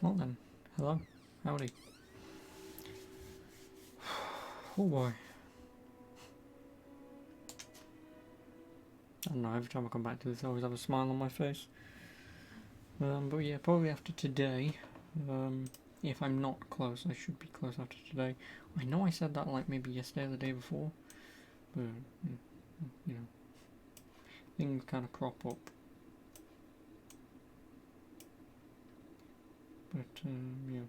Well then, hello, howdy. Oh boy. I don't know, every time I come back to this I always have a smile on my face. But yeah, probably after today, if I'm not close, I should be close after today. I know I said that like maybe yesterday or the day before, but you know, things kind of crop up. But yeah.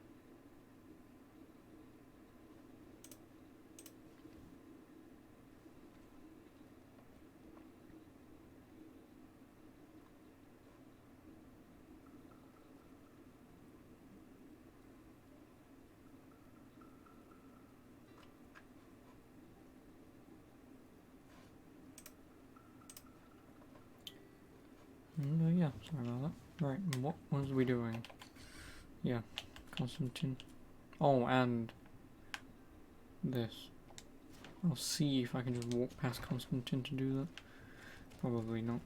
Yeah, sorry about that. Right, what was we doing? Yeah, Constantine. Oh, and this. I'll see if I can just walk past Constantine to do that. Probably not.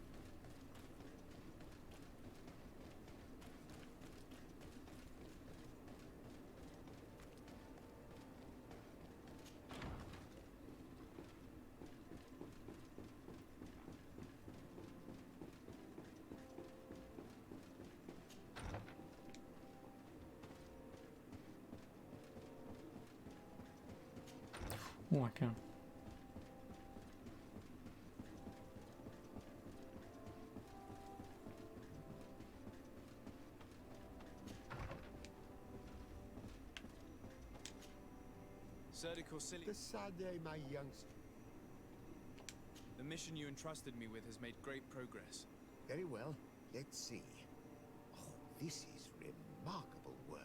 Oh, I can. The Sade, my youngster. The mission you entrusted me with has made great progress. Very well. Let's see. Oh, this is remarkable work.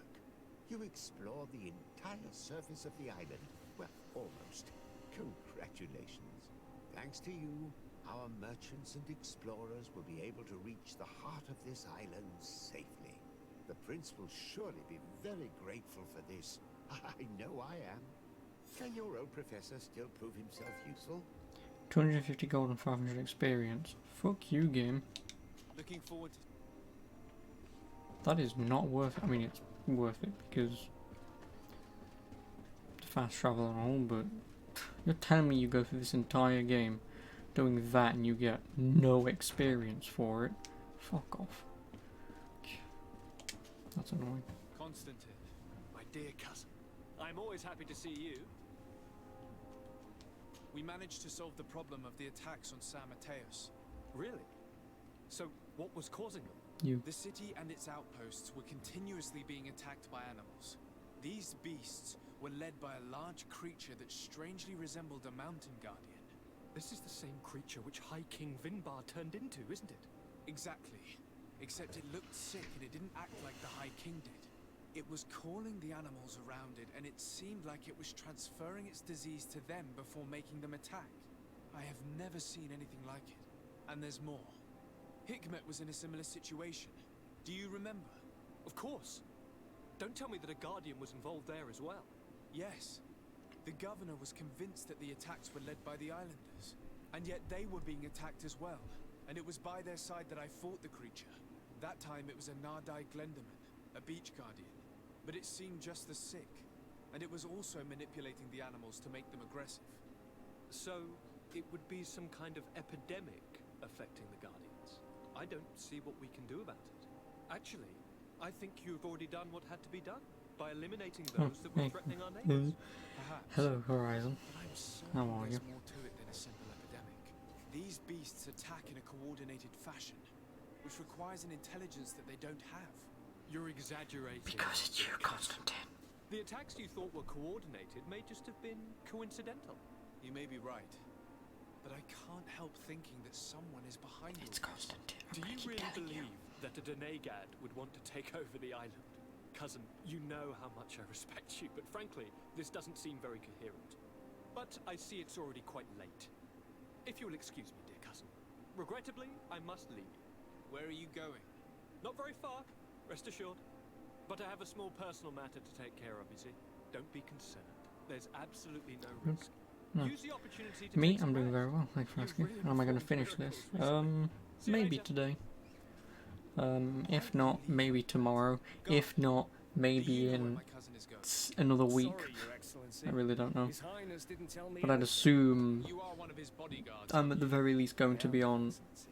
You explored the entire surface of the island. Well, almost. Congratulations. Thanks to you, our merchants and explorers will be able to reach the heart of this island safely. The prince will surely be very grateful for this. I know I am. Can your old professor still prove himself useful? 250 gold and 500 experience. Fuck you, game. Looking forward to... That is not worth it. I mean, it's worth it because fast travel and all, but you're telling me you go through this entire game doing that and you get no experience for it? Fuck off. That's annoying. Constantine, my dear cousin. I'm always happy to see you. we managed to solve the problem of the attacks on San Mateos. Really? So, what was causing them? You. The city and its outposts were continuously being attacked by animals. These beasts were led by a large creature that strangely resembled a mountain guardian. This is the same creature which High King Vinbar turned into, isn't it? Exactly. Except it looked sick and it didn't act like the High King did. It was calling the animals around it, and it seemed like it was transferring its disease to them before making them attack. I have never seen anything like it. And there's more. Hikmet was in a similar situation. Do you remember? Of course. Don't tell me that a Guardian was involved there as well. Yes. The governor was convinced that the attacks were led by the islanders. And yet they were being attacked as well. And it was by their side that I fought the creature. That time it was a Nardai Glenderman, a beach guardian. But it seemed just as sick. And it was also manipulating the animals to make them aggressive. So, it would be some kind of epidemic affecting the Guardians. I don't see what we can do about it. Actually, I think you've already done what had to be done by eliminating those that were threatening our neighbors. Perhaps. Hello, Horizon. But I'm certain How are there's you? more to it than a simple epidemic. These beasts attack in a coordinated fashion, which requires an intelligence that they don't have. You're exaggerating. Because it's you, Constantine. The attacks you thought were coordinated may just have been coincidental. You may be right, but I can't help thinking that someone is behind It's all this. Constantine. Do I you keep really telling believe you. that a Denegad would want to take over the island? Cousin, you know how much I respect you, but frankly, this doesn't seem very coherent. But I see it's already quite late. If you'll excuse me, dear cousin. Regrettably, I must leave you. Where are you going? Not very far, rest assured. But I have a small personal matter to take care of, you see. Don't be concerned. There's absolutely no risk. No. Use the opportunity to Me, take some I'm doing rest. very well. Thanks for You've asking. really How am I going to performed finish this? miracles recently. See you Maybe later. today. If not, maybe tomorrow. If not, maybe you know where in my cousin is going? another week. Sorry, Your Excellency. I really don't know. His Highness didn't tell me But I'd anything. assume You are one of his bodyguards. I'm aren't at the you? very least going to Yeah, be Your on Excellency.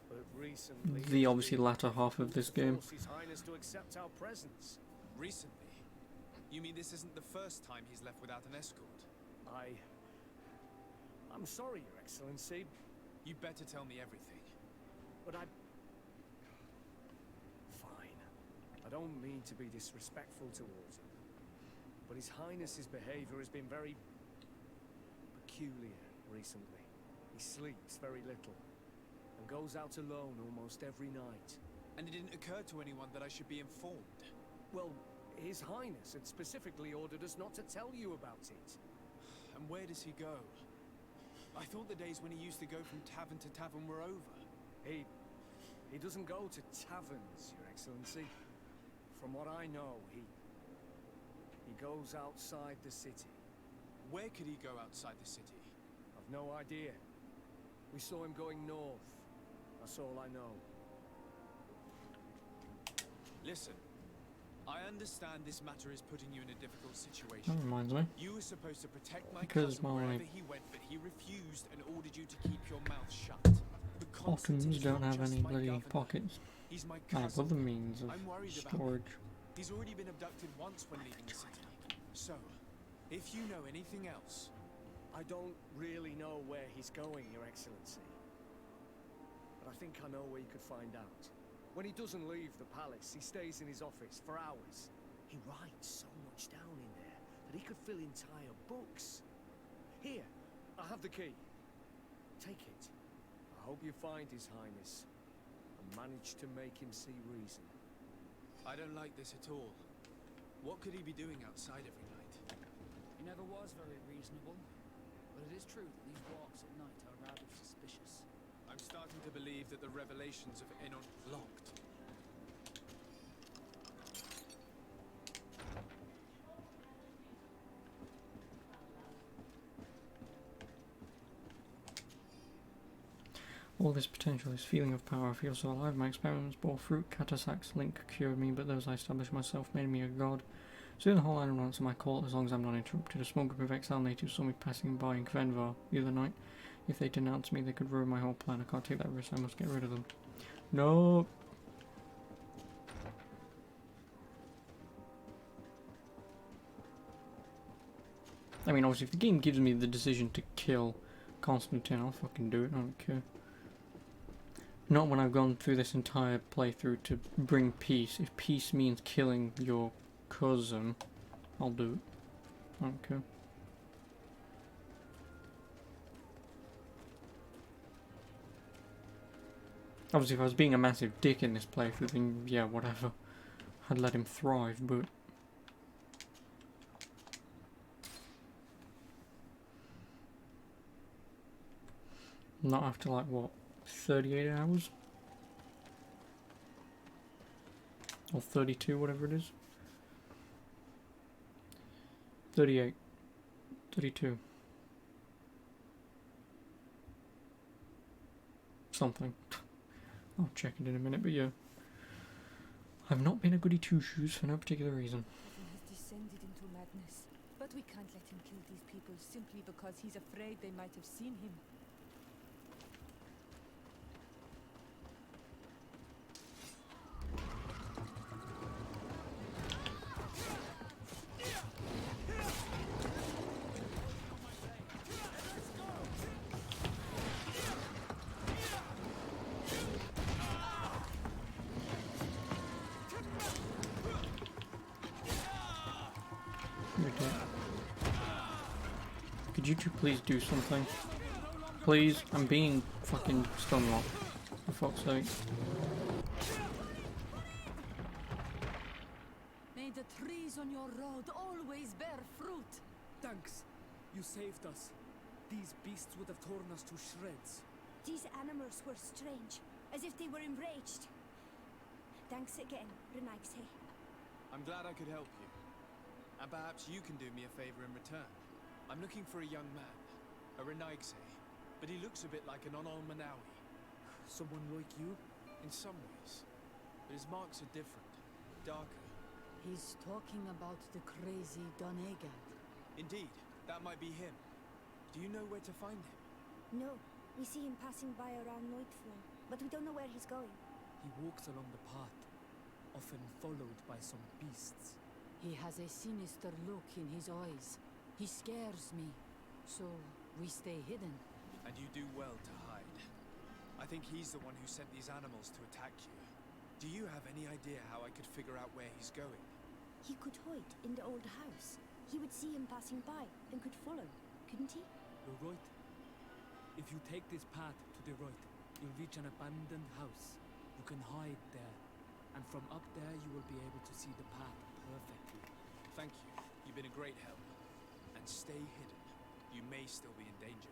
But recently the it's obviously been latter half of this difficult to game. force His Highness to accept our presence. Recently? You mean this isn't the first time he's left without an escort? I'm sorry, Your Excellency, You better tell me everything. but Fine. I don't mean to be disrespectful towards him, but His Highness's behavior has been very peculiar recently. He sleeps very little and goes out alone almost every night. And it didn't occur to anyone that I should be informed. Well, His Highness had specifically ordered us not to tell you about it. And where does he go? I thought the days when he used to go from tavern to tavern were over. He doesn't go to taverns, Your Excellency. From what I know, he goes outside the city. Where could he go outside the city? I've no idea. We saw him going north. That's all I know. Listen, I understand this matter is putting you in a difficult That situation. reminds me. You were supposed to protect my Because cousin my wherever he went, but he refused and ordered you to keep your mouth shut. But Pockets Constantine's don't not have just any my bloody governor. pockets. He's my I have cousin. other means of I'm worried about him. storage. He's already been abducted once when leaving the city. So, if you know anything else, I don't really know where he's going, Your Excellency. But I think I know where you could find out. When he doesn't leave the palace, he stays in his office for hours. He writes so much down in there that he could fill entire books. Here, I have the key. Take it. I hope you find His Highness and manage to make him see reason. I don't like this at all. What could he be doing outside every night? He never was very reasonable, but it is true that these walks at night are rather suspicious. I'm starting to believe that the revelations of Enon locked. All this potential, this feeling of power, I feel so alive. My experiments bore fruit. Catasac's link cured me, but those I established myself made me a god. Soon the whole island will answer my call as long as I'm not interrupted. A small group of exile natives saw me passing by in Kvenvar the other night. If they denounce me, they could ruin my whole plan. I can't take that risk. I must get rid of them. No. I mean, obviously, if the game gives me the decision to kill Constantine, I'll fucking do it. I don't care. Not when I've gone through this entire playthrough to bring peace. If peace means killing your cousin, I'll do it. I don't care. Obviously, if I was being a massive dick in this playthrough, then yeah, whatever. I'd let him thrive, but... not after, like, what, 38 hours? Or 32, whatever it is. 38. 32. Something. I'll check it in a minute, but yeah. I've not been a goody two-shoes for no particular reason. He has descended into madness. But we can't let him kill these people simply because he's afraid they might have seen him. You're dead. Could you two please do something? Please, I'm being fucking stunlocked. For fuck's sake. May the trees on your road always bear fruit. Thanks. You saved us. These beasts would have torn us to shreds. These animals were strange, as if they were enraged. Thanks again, Renaigse. I'm glad I could help you. And perhaps you can do me a favor in return. I'm looking for a young man, a Renaigse, but he looks a bit like an Onol Manawi. Someone like you? In some ways. But his marks are different, darker. He's talking about the crazy Donegal. Indeed, that might be him. Do you know where to find him? No, we see him passing by around nightfall, but we don't know where he's going. He walks along the path, often followed by some beasts. He has a sinister look in his eyes. He scares me, so we stay hidden. And you do well to hide. I think he's the one who sent these animals to attack you. Do you have any idea how I could figure out where he's going? He could hide in the old house. He would see him passing by and could follow, couldn't he? You're right. If you take this path to the right, you'll reach an abandoned house. You can hide there, and from up there you will be able to see the path perfectly. Thank you. You've been a great help. And stay hidden. You may still be in danger.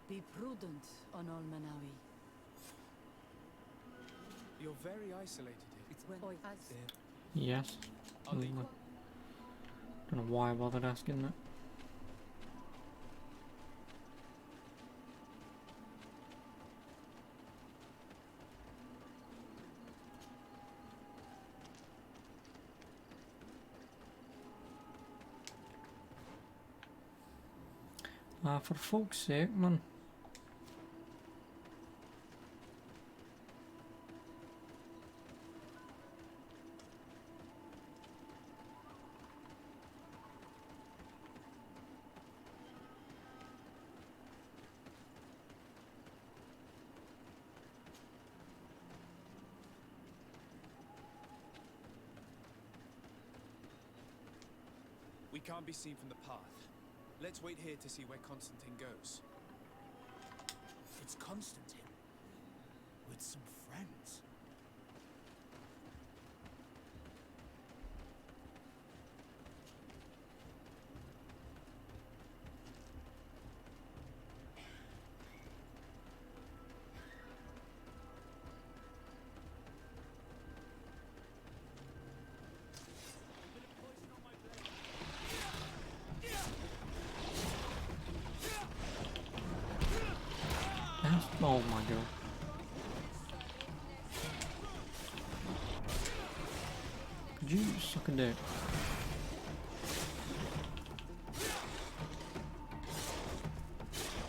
Be prudent on Almanawi. You're very isolated here. It's when Yes. I'll leave. Don't know why I bothered asking that. For fuck's sake, man. We can't be seen from the path. Let's wait here to see where Constantine goes. It's Constantine. With some friends. Oh my god. Could you suck a dick?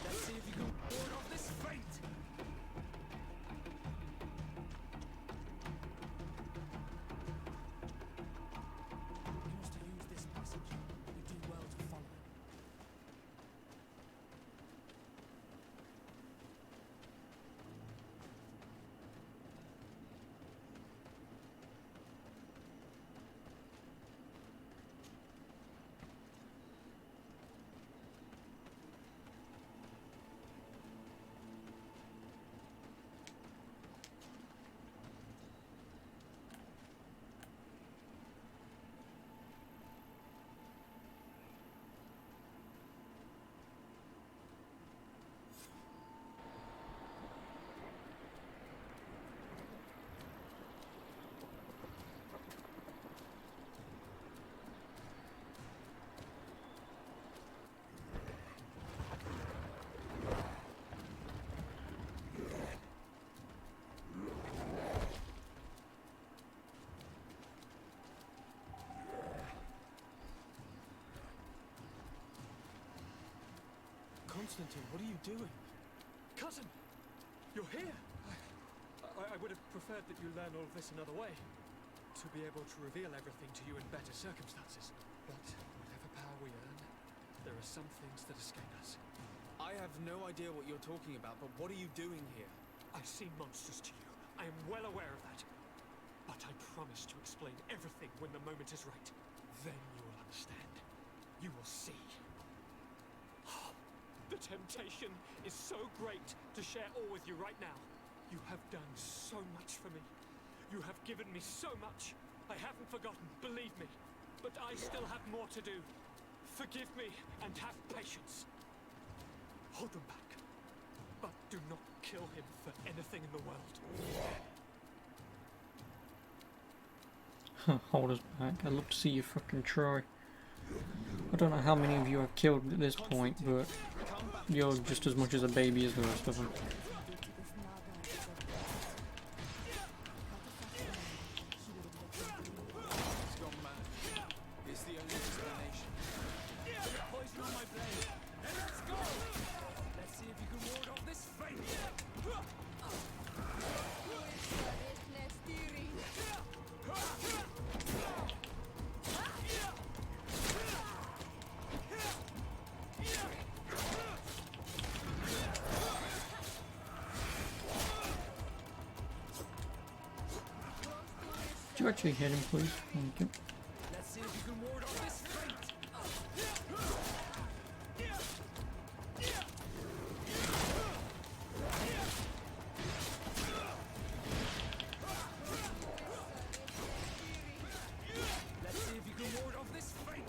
Let's see if you can ward off this fate. He wants to use this passage. We do well to follow him. Constantine, what are you doing? Cousin! You're here! I would have preferred that you learn all of this another way. To be able to reveal everything to you in better circumstances. But whatever power we earn, there are some things that escape us. I have no idea what you're talking about, but what are you doing here? I seem monstrous to you. I am well aware of that. But I promise to explain everything when the moment is right. Then you will understand. You will see. The temptation is so great to share all with you right now. You have done so much for me. You have given me so much. I haven't forgotten, believe me. But I still have more to do. Forgive me and have patience. Hold them back. But do not kill him for anything in the world. Hold us back. I'd love to see you fucking try. I don't know how many of you I've killed at this point, but you're just as much as a baby as the rest of them. He's gone mad. you actually hit him, please? Thank you. Let's see if you can ward off this fate. Let's see if you can ward off this fate.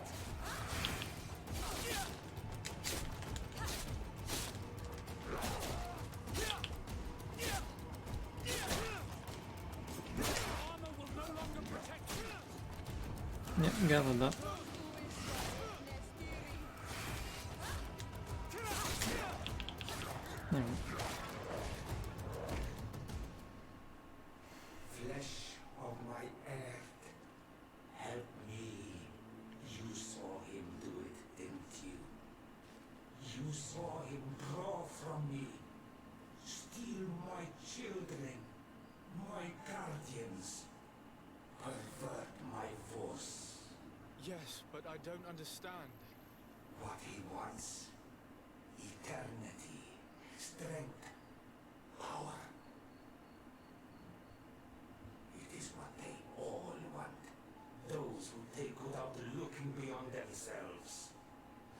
Armor will no longer protect you. Yep, gathered that. There we go. Flesh of my earth, help me. You saw him do it, didn't you? You saw him draw from me, steal my children, my guardians, pervert my force. Yes, but I don't understand. What he wants, eternity, strength, power. It is what they all want. Those who take without looking beyond themselves.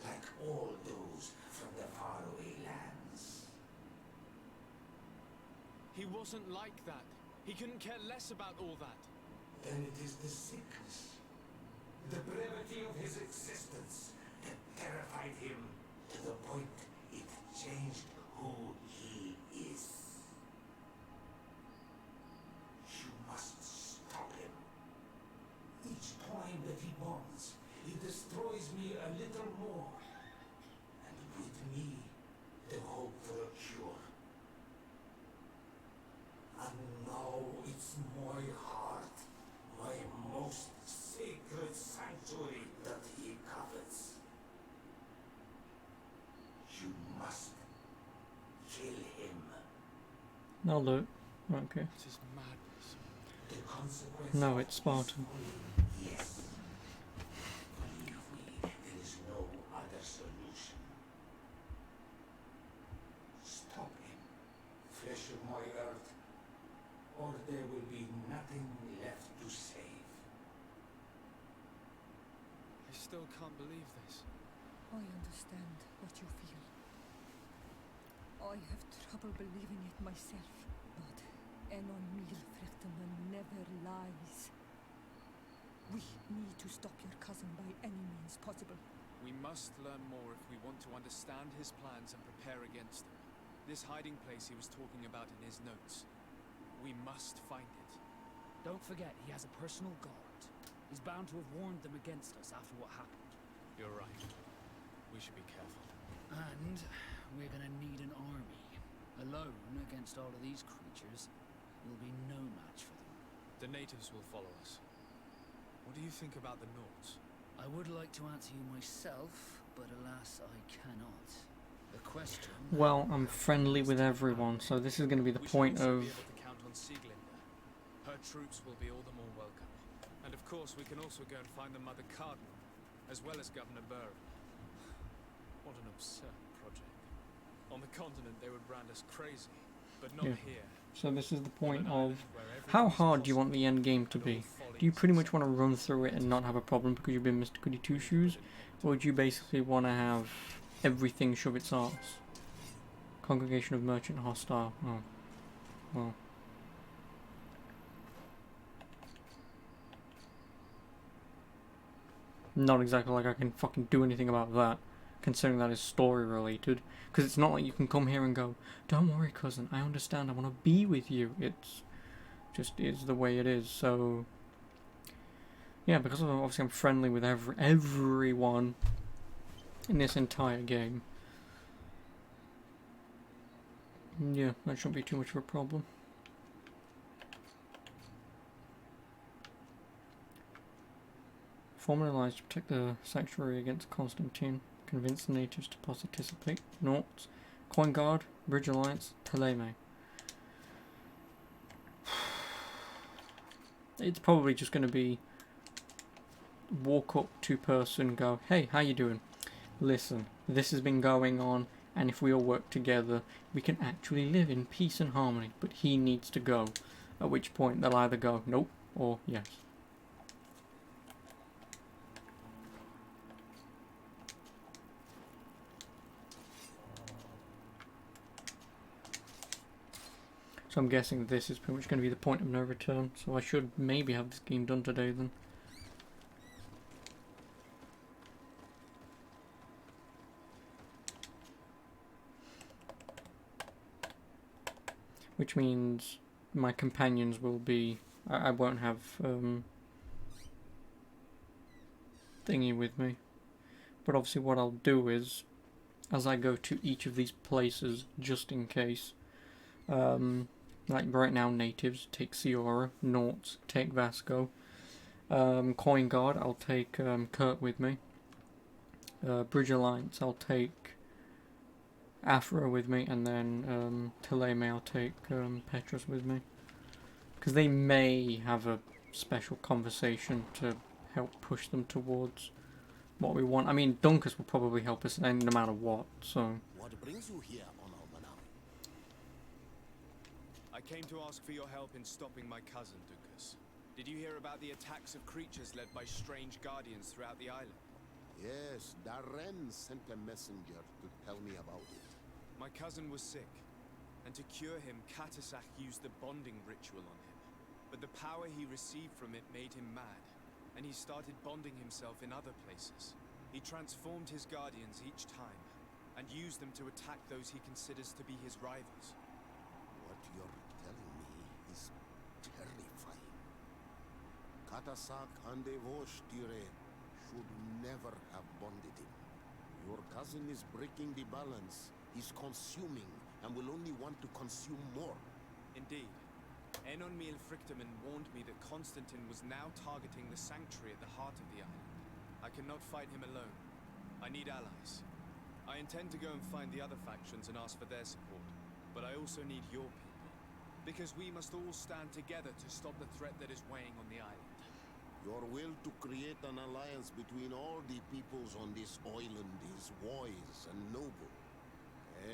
Like all those from the faraway lands. He wasn't like that. He couldn't care less about all that. Then it is the sickness, the brevity of his existence that terrified him to the point it changed who he is. You must stop him. Each time that he bonds, he destroys me a little more. And with me, the hope for a cure. And now it's my heart, my most sacred sanctuary that he covets. You must kill him. I'll do it. Okay. It is madness. The consequence No, of it's Spartan. peaceful- Yes. Believe me, there is no other solution. Stop him, flesh of my earth, or there will be nothing left to save. I still can't believe this. I understand what you feel. I have trouble believing it myself, but Enon Milfrechtenman never lies. We need to stop your cousin by any means possible. We must learn more if we want to understand his plans and prepare against them. This hiding place he was talking about in his notes. We must find it. Don't forget, he has a personal guard. He's bound to have warned them against us after what happened. You're right. We should be careful. And we're gonna need an army. Alone against all of these creatures will be no match for them. The natives will follow us. What do you think about the Nords? I would like to answer you myself, but alas, I cannot. The question... Well, I'm friendly with everyone, so this is going to be the We should point also of... be able to count on Sieglinde. Her troops will be all the more welcome. And of course, we can also go and find the Mother Cardinal, as well as Governor Burr. What an absurd project. On the continent, they would brand us crazy, but not Yeah. here. So this is the On point an of... island where How everything is hard do you want possible the end game to and be? all folly Do you is pretty much acceptable. want to run through it and not have a problem because you've been Mr. Goody Two-Shoes? Or do you basically want to have everything shove its arse? Congregation of Merchant Hostile. Oh. Well. Not exactly like I can fucking do anything about that, considering that is story related. Because it's not like you can come here and go, don't worry cousin, I understand, I want to be with you. It's just is the way it is, so... Yeah, because obviously I'm friendly with everyone in this entire game. Yeah, that shouldn't be too much of a problem. Form an alliance to protect the sanctuary against Constantine. Convince the natives to participate. Noughts. Coin Guard. Bridge Alliance. Teleme. It's probably just going to be walk up to person, go, hey, how you doing? Listen, this has been going on, and if we all work together, we can actually live in peace and harmony, but he needs to go. At which point they'll either go, nope, or yes. So I'm guessing this is pretty much going to be the point of no return. So I should maybe have this game done today then. Which means my companions will be... I won't have thingy with me. But obviously what I'll do is, as I go to each of these places, just in case, like right now, natives, take Ciora, Naughts, take Vasco, Coin Guard, I'll take Kurt with me, Bridge Alliance, I'll take Afra with me, and then Teleme, I'll take Petrus with me. Because they may have a special conversation to help push them towards what we want. I mean, Dunkus will probably help us no matter what, so... What brings you here, Honorable? I came to ask for your help in stopping my cousin, Dunkus. Did you hear about the attacks of creatures led by strange guardians throughout the island? Yes, Darren sent a messenger to tell me about it. My cousin was sick, and to cure him, Katasak used the bonding ritual on him. But the power he received from it made him mad, and he started bonding himself in other places. He transformed his guardians each time, and used them to attack those he considers to be his rivals. What you're telling me is terrifying. Katasak and Evosh-Tire should never have bonded him. Your cousin is breaking the balance. He's consuming, and will only want to consume more. Indeed. Enon Mil Frictamen warned me that Constantine was now targeting the sanctuary at the heart of the island. I cannot fight him alone. I need allies. I intend to go and find the other factions and ask for their support. But I also need your people. Because we must all stand together to stop the threat that is weighing on the island. Your will to create an alliance between all the peoples on this island is wise and noble.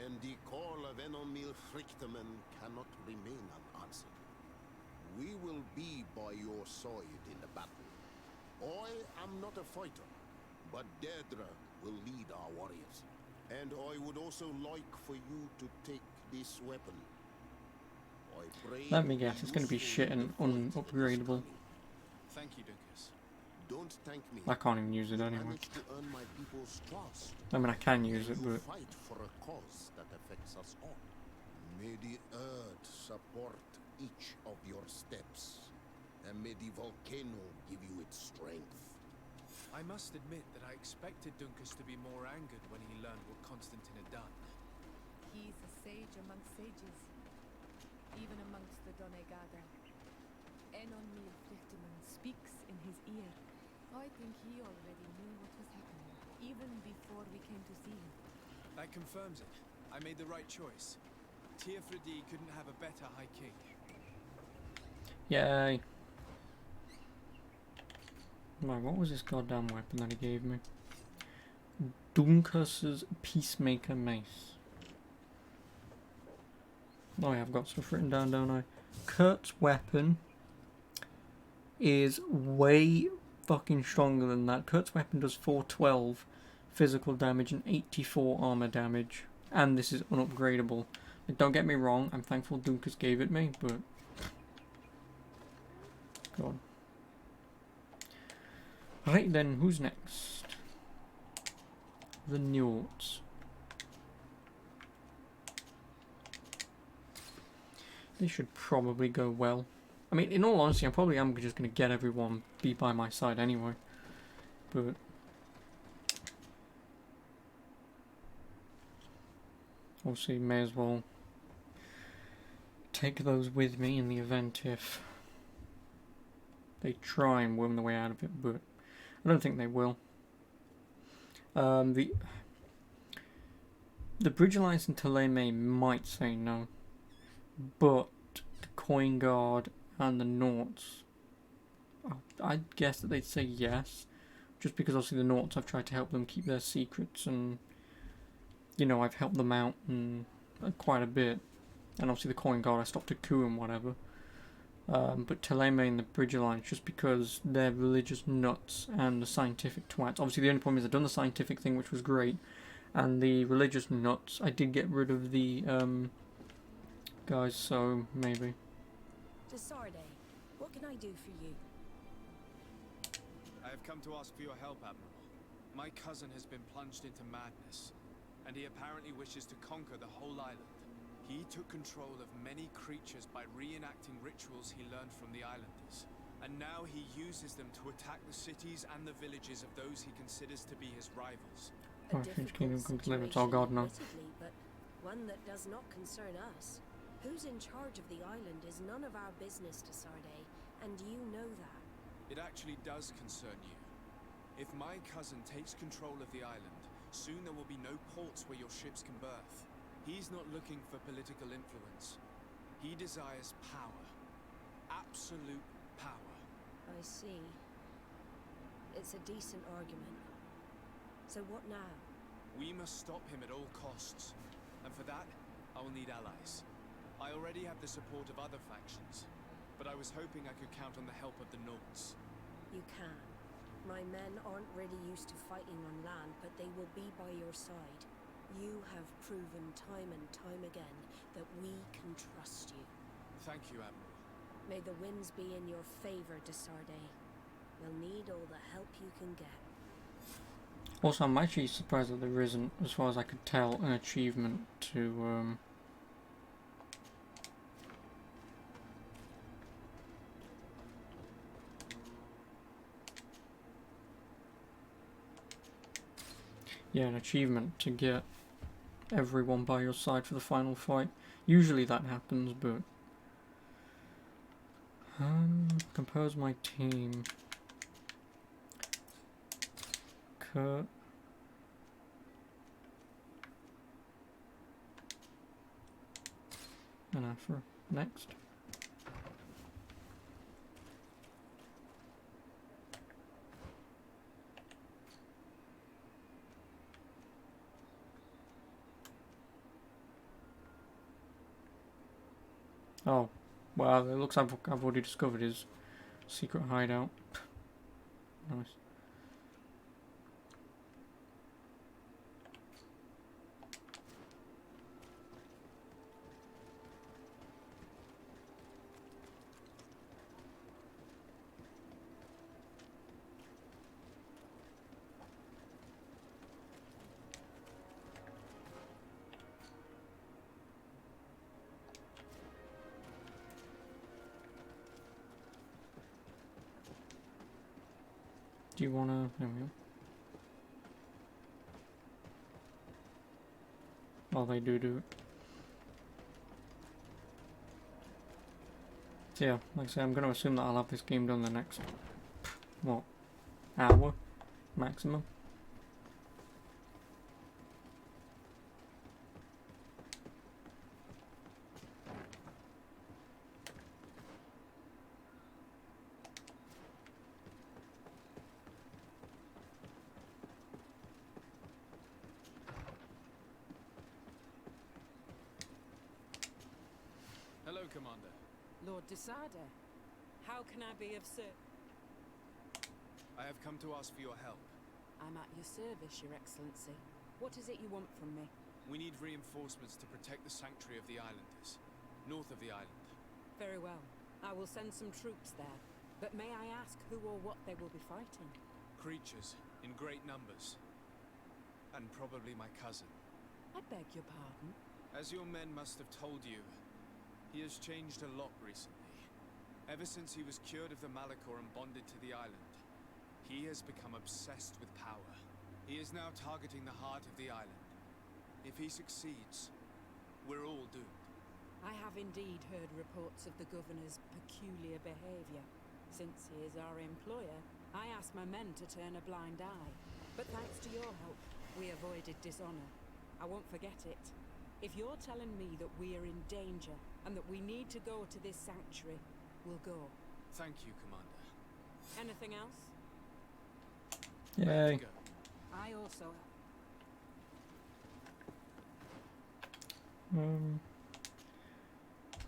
And the call of Enon Mil Frictamen cannot remain unanswered. We will be by your side in the battle. I am not a fighter, but Daedra will lead our warriors. And I would also like for you to take this weapon. I pray. Let me guess, it's going to be shit and unupgradable. Thank you, Dunkus. Don't thank me. I can't even use it You anyway. managed to earn my people's trust. I mean, I can use it, You but... fight for a cause that affects us all. May the earth support each of your steps, and may the volcano give you its strength. I must admit that I expected Dunkus to be more angered when he learned what Constantine had done. He's a sage amongst sages, even amongst the Donegada. Enon Mil Frictamen speaks in his ear. I think he already knew what was happening, even before we came to see him. That confirms it. I made the right choice. Teofredi couldn't have a better High King. Yay. Right, what was this goddamn weapon that he gave me? Dunkus's Peacemaker Mace. Oh yeah, I've got stuff written down, don't I? Kurt's weapon is way fucking stronger than that. Kurt's weapon does 412 physical damage and 84 armor damage. And this is unupgradable. Like, don't get me wrong, I'm thankful Dunkus gave it me, but... God. Right then, who's next? The Naughts. They should probably go well. I mean, in all honesty, I probably am just going to get everyone be by my side anyway. But... obviously, may as well take those with me in the event if they try and worm their way out of it, but I don't think they will. The Bridge Alliance and Teleme might say no, but the Coin Guard and the Naughts, I'd guess that they'd say yes, just because obviously the Naughts, I've tried to help them keep their secrets, and you know, I've helped them out and quite a bit, and obviously the Coin Guard I stopped a coup and whatever. But Teleme and the Bridge Alliance, just because they're religious nuts and the scientific twats. Obviously the only problem is I've done the scientific thing, which was great, and the religious nuts, I did get rid of the guys, so maybe. Desarde, what can I do for you? I have come to ask for your help, Admiral. My cousin has been plunged into madness, and he apparently wishes to conquer the whole island. He took control of many creatures by reenacting rituals he learned from the islanders. And now he uses them to attack the cities and the villages of those he considers to be his rivals. A Finnish difficult Kingdom comes to live, it's all situation, God now. admittedly, but one that does not concern us. Who's in charge of the island is none of our business, Desarde, and you know that. It actually does concern you. If my cousin takes control of the island, soon there will be no ports where your ships can berth. He's not looking for political influence. He desires power. Absolute power. I see. It's a decent argument. So what now? We must stop him at all costs. And for that, I will need allies. I already have the support of other factions, but I was hoping I could count on the help of the Nords. You can. My men aren't really used to fighting on land, but they will be by your side. You have proven time and time again that we can trust you. Thank you, Admiral. May the winds be in your favor, Desarde. You'll need all the help you can get. Also, I'm actually surprised that there isn't, as far as I could tell, an achievement to yeah, an achievement to get everyone by your side for the final fight. Usually that happens, but compose my team. Kurt. And Afra. Next. Oh, well, it looks like I've already discovered his secret hideout. Nice. Do you wanna... There we go. Well, they do it. So yeah, like I say, I'm gonna assume that I'll have this game done the next, what, hour maximum. Hello, Commander. Lord Desarde, how can I be of service? I have come to ask for your help. I'm at your service, Your Excellency. What is it you want from me? We need reinforcements to protect the sanctuary of the islanders, north of the island. Very well. I will send some troops there. But may I ask who or what they will be fighting? Creatures, in great numbers. And probably my cousin. I beg your pardon? As your men must have told you, he has changed a lot recently. Ever since he was cured of the Malachor and bonded to the island, he has become obsessed with power. He is now targeting the heart of the island. If he succeeds, we're all doomed. I have indeed heard reports of the Governor's peculiar behavior. Since he is our employer, I asked my men to turn a blind eye. But thanks to your help, we avoided dishonor. I won't forget it. If you're telling me that we are in danger, and that we need to go to this sanctuary, we'll go. Thank you, Commander. Anything else? Yay. I also...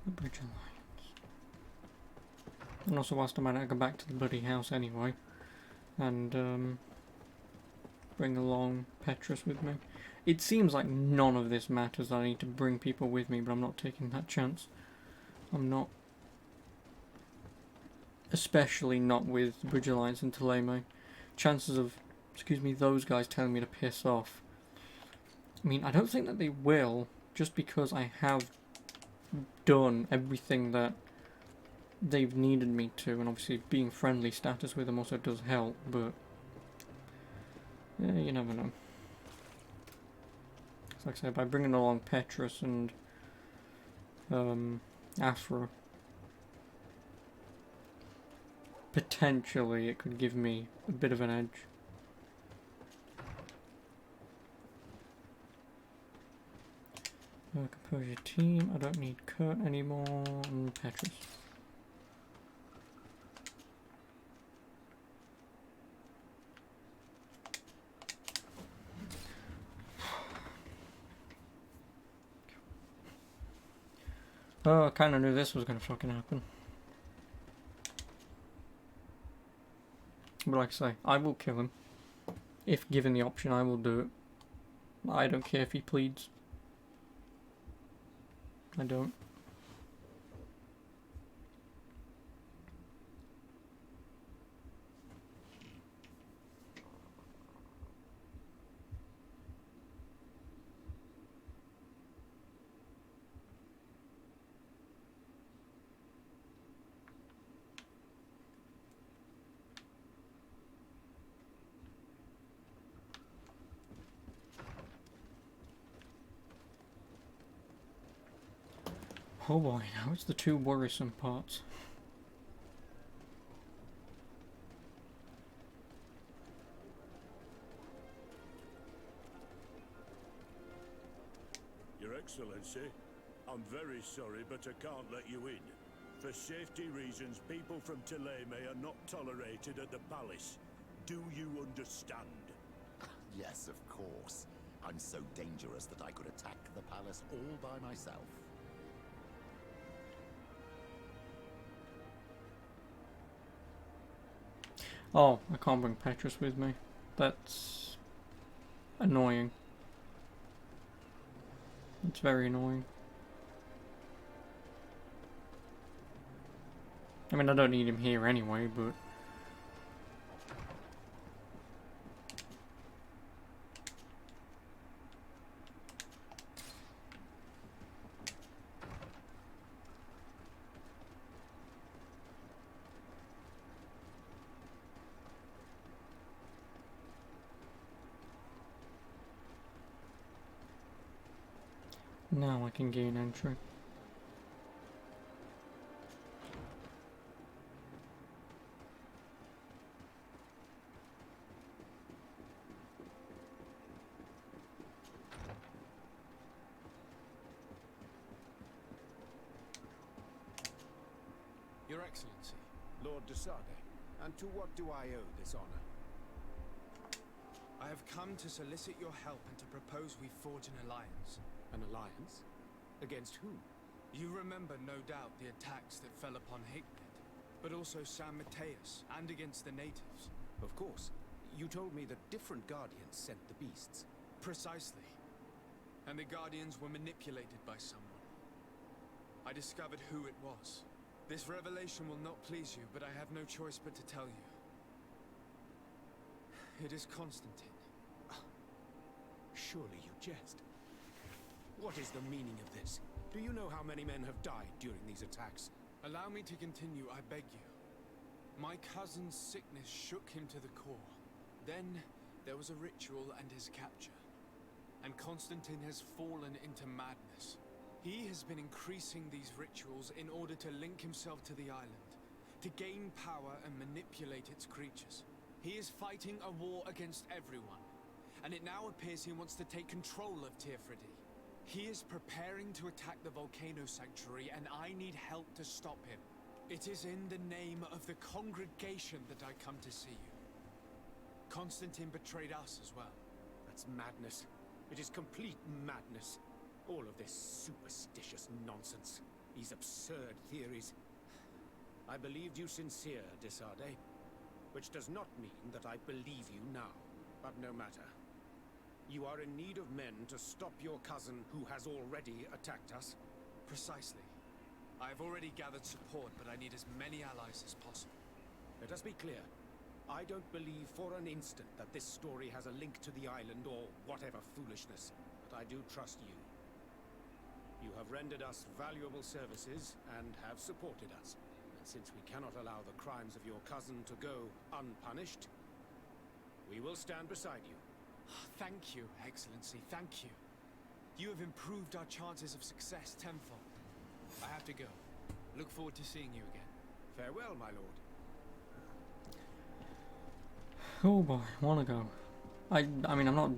The Bridge Alliance. And also whilst I'm at it, I go back to the bloody house anyway. And, bring along Petrus with me. It seems like none of this matters. I need to bring people with me, but I'm not taking that chance. I'm not. Especially not with the Bridge Alliance and Thélème. Chances of, excuse me, those guys telling me to piss off. I mean, I don't think that they will, just because I have done everything that they've needed me to, and obviously being friendly status with them also does help, but yeah, you never know. So like I said, by bringing along Petrus and Afra, potentially it could give me a bit of an edge. Compose your team. I don't need Kurt anymore. And Petrus. Oh, I kind of knew this was going to fucking happen. But like I say, I will kill him. If given the option, I will do it. I don't care if he pleads. I don't. Oh boy, now it's the two worrisome parts. Your Excellency, I'm very sorry, but I can't let you in. For safety reasons, people from Thélème are not tolerated at the palace. Do you understand? Yes, of course. I'm so dangerous that I could attack the palace all by myself. Oh, I can't bring Petrus with me. That's annoying. It's very annoying. I mean, I don't need him here anyway, but... now I can gain entry. Your Excellency. Lord de Sade, and to what do I owe this honor? I have come to solicit your help and to propose we forge an alliance. An alliance? Against whom? You remember, no doubt, the attacks that fell upon Hicknet, but also San Mateus, and against the natives. Of course. You told me that different Guardians sent the beasts. Precisely. And the Guardians were manipulated by someone. I discovered who it was. This revelation will not please you, but I have no choice but to tell you. It is Constantine. Surely you jest. What is the meaning of this? Do you know how many men have died during these attacks? Allow me to continue, I beg you. My cousin's sickness shook him to the core. Then there was a ritual and his capture. And Constantine has fallen into madness. He has been increasing these rituals in order to link himself to the island, to gain power and manipulate its creatures. He is fighting a war against everyone, and it now appears he wants to take control of Teofridi. He is preparing to attack the Volcano Sanctuary, and I need help to stop him. It is in the name of the congregation that I come to see you. Constantine betrayed us as well. That's madness. It is complete madness. All of this superstitious nonsense. These absurd theories. I believed you sincere, de Sade. Which does not mean that I believe you now. But no matter. You are in need of men to stop your cousin who has already attacked us? Precisely. I have already gathered support, but I need as many allies as possible. Let us be clear. I don't believe for an instant that this story has a link to the island or whatever foolishness, but I do trust you. You have rendered us valuable services and have supported us. And since we cannot allow the crimes of your cousin to go unpunished, we will stand beside you. Thank you, Excellency, thank you. You have improved our chances of success tenfold. I have to go. Look forward to seeing you again. Farewell, my lord. Oh boy, I wanna go. I mean, I'm not...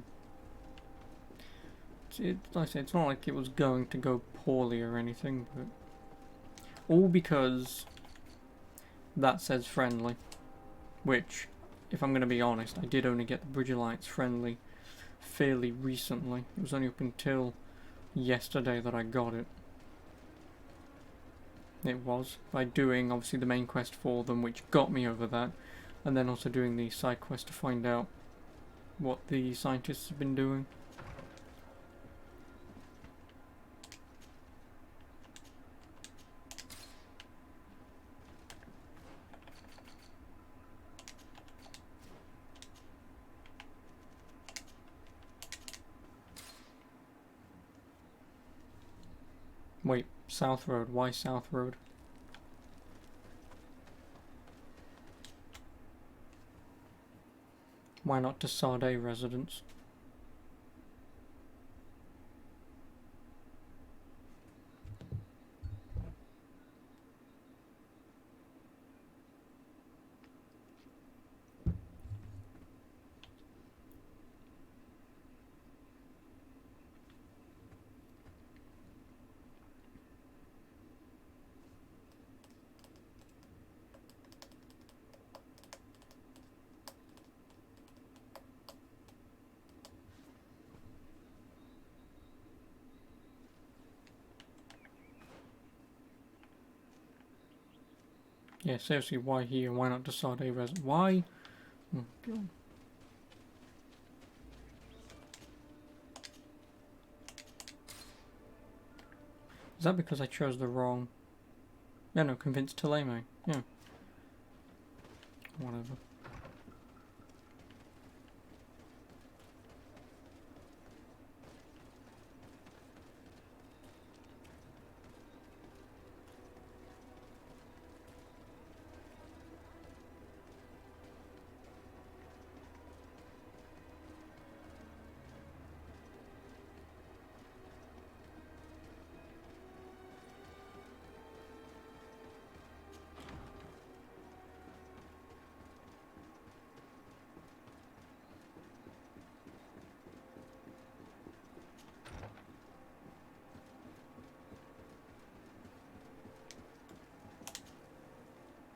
like I say, it's not like it was going to go poorly or anything, but... all because that says friendly. Which, if I'm going to be honest, I did only get the Bridge Alliance friendly fairly recently. It was only up until yesterday that I got it. It was by doing, obviously, the main quest for them, which got me over that, and then also doing the side quest to find out what the scientists have been doing. Wait, South Road. Why South Road? Why not to Sade residence? Yeah, seriously, why here? Why not to Sade residence? Why? Oh, God. Is that because I chose the wrong... Yeah, no, convinced Taleme. Yeah. Whatever.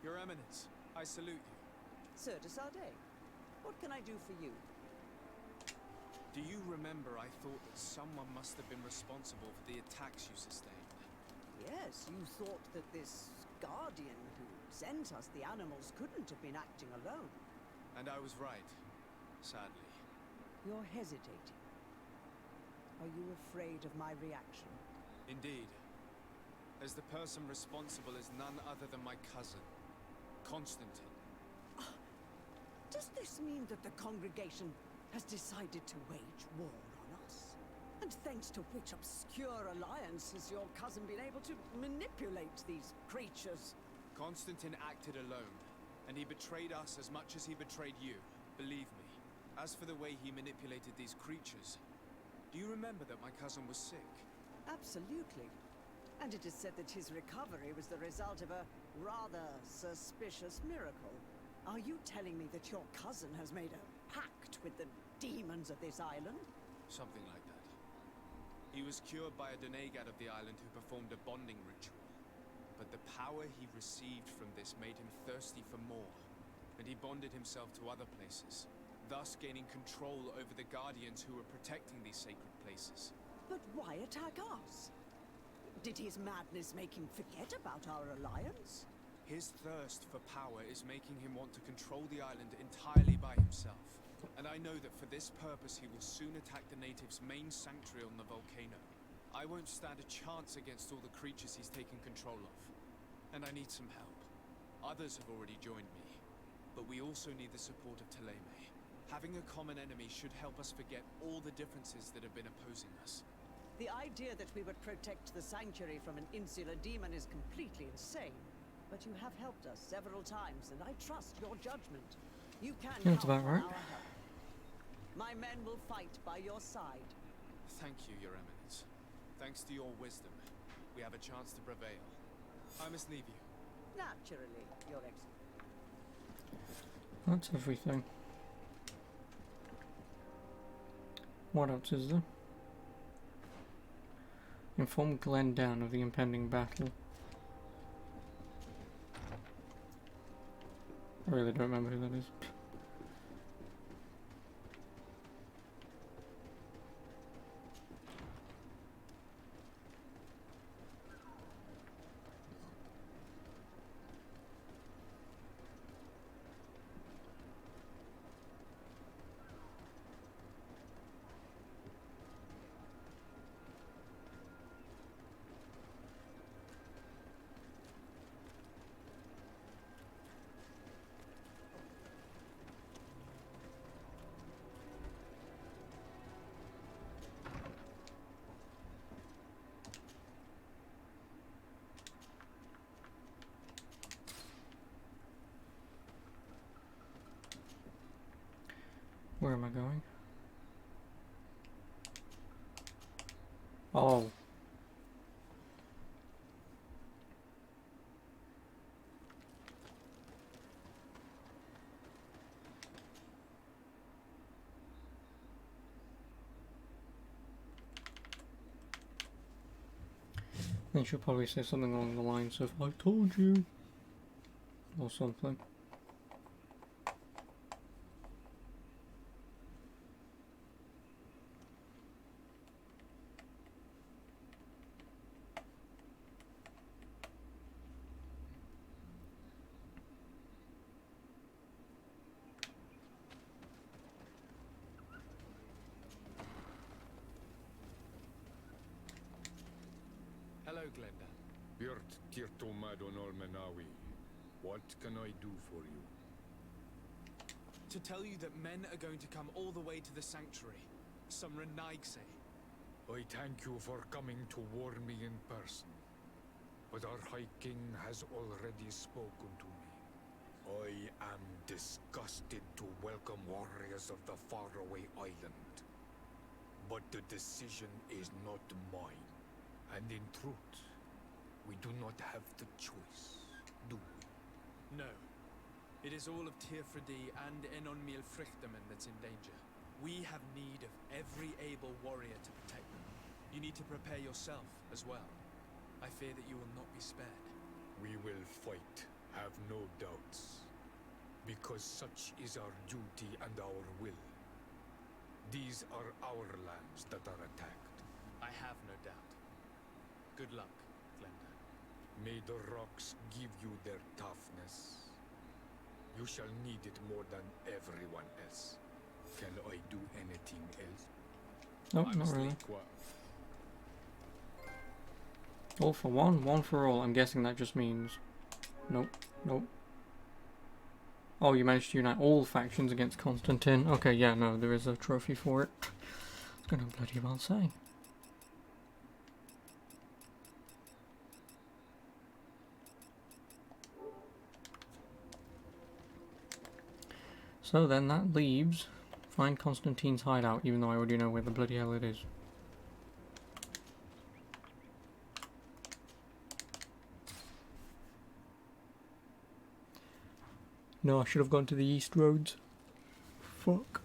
Your Eminence, I salute you. Sir de Sade, what can I do for you? Do you remember I thought that someone must have been responsible for the attacks you sustained? Yes, you thought that this guardian who sent us the animals couldn't have been acting alone. And I was right, sadly. You're hesitating. Are you afraid of my reaction? Indeed. As the person responsible is none other than my cousin, Constantine. Does this mean that the congregation has decided to wage war on us? And thanks to which obscure alliance has your cousin been able to manipulate these creatures? Constantine acted alone, and he betrayed us as much as he betrayed you, believe me. As for the way he manipulated these creatures, do you remember that my cousin was sick? Absolutely. And it is said that his recovery was the result of a rather suspicious miracle. Are you telling me that your cousin has made a pact with the demons of this island? Something like that. He was cured by a Donegad of the island who performed a bonding ritual. But the power he received from this made him thirsty for more, and he bonded himself to other places, thus gaining control over the guardians who were protecting these sacred places. But why attack us? Did his madness make him forget about our alliance? His thirst for power is making him want to control the island entirely by himself. And I know that for this purpose he will soon attack the natives' main sanctuary on the volcano. I won't stand a chance against all the creatures he's taken control of. And I need some help. Others have already joined me. But we also need the support of Thélème. Having a common enemy should help us forget all the differences that have been opposing us. The idea that we would protect the sanctuary from an insular demon is completely insane. But you have helped us several times, and I trust your judgment. You can That's count about on right. our help. My men will fight by your side. Thank you, Your Eminence. Thanks to your wisdom, we have a chance to prevail. I must leave you. Naturally, Your Excellency. That's everything. What else is there? Inform Glendown of the impending battle. I really don't remember who that is. Where am I going? Oh. They should probably say something along the lines of, I told you, or something. Hello, Glenda. Birt Tirto Madon Olmenawi. What can I do for you? To tell you that men are going to come all the way to the sanctuary. Some Renaigse. I thank you for coming to warn me in person. But our High King has already spoken to me. I am disgusted to welcome warriors of the faraway island. But the decision is not mine. And in truth, we do not have the choice, do we? No. It is all of Tirfredi and Enon Milfrichtemen that's in danger. We have need of every able warrior to protect them. You need to prepare yourself as well. I fear that you will not be spared. We will fight, have no doubts. Because such is our duty and our will. These are our lands that are attacked. I have no doubt. Good luck, Glenda. May the rocks give you their toughness. You shall need it more than everyone else. Can I do anything else? Nope, I'm not really. sleek. All for one, one for all. I'm guessing that just means... Nope, nope. Oh, you managed to unite all factions against Constantine. Okay, yeah, no, there is a trophy for it. I was gonna bloody well say. So then that leaves find Constantine's hideout, even though I already know where the bloody hell it is. No, I should have gone to the east roads. Fuck.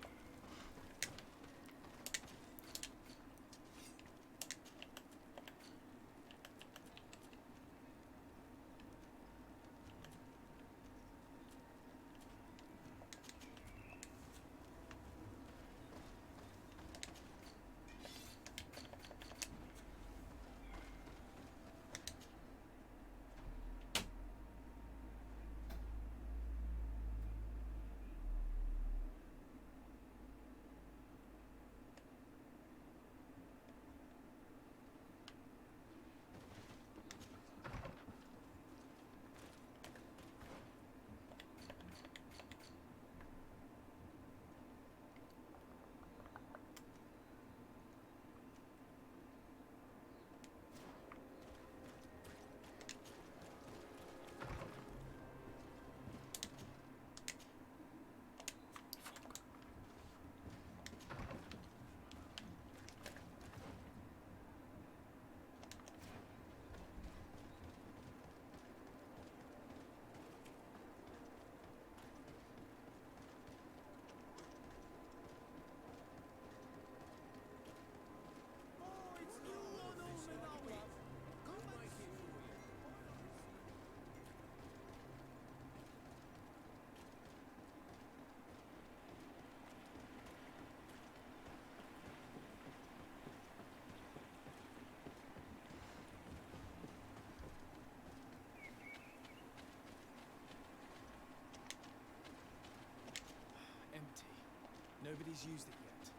Nobody's used it yet.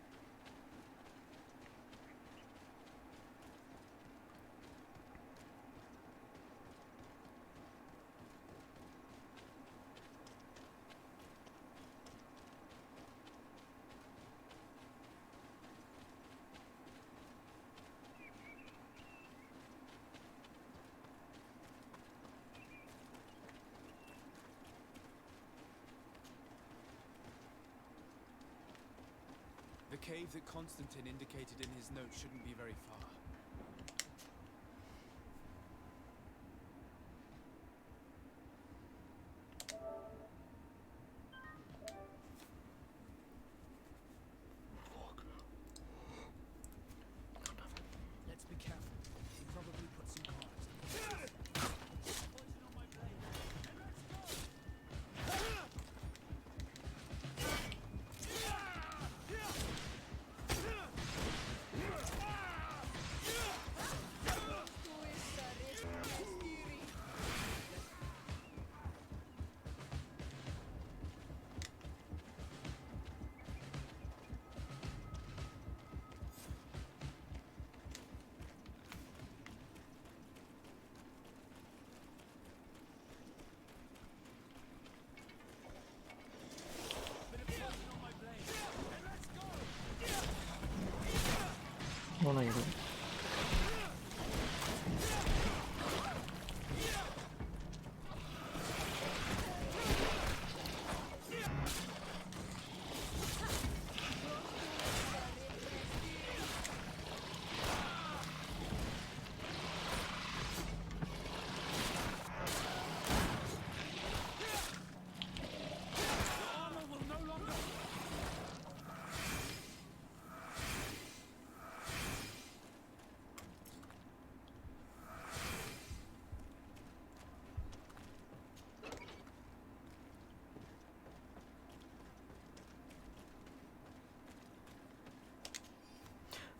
The cave that Constantine indicated in his note shouldn't be very far. Let's be careful. He probably put some cards. Poison on my blade. And let's go! Oh no, you don't.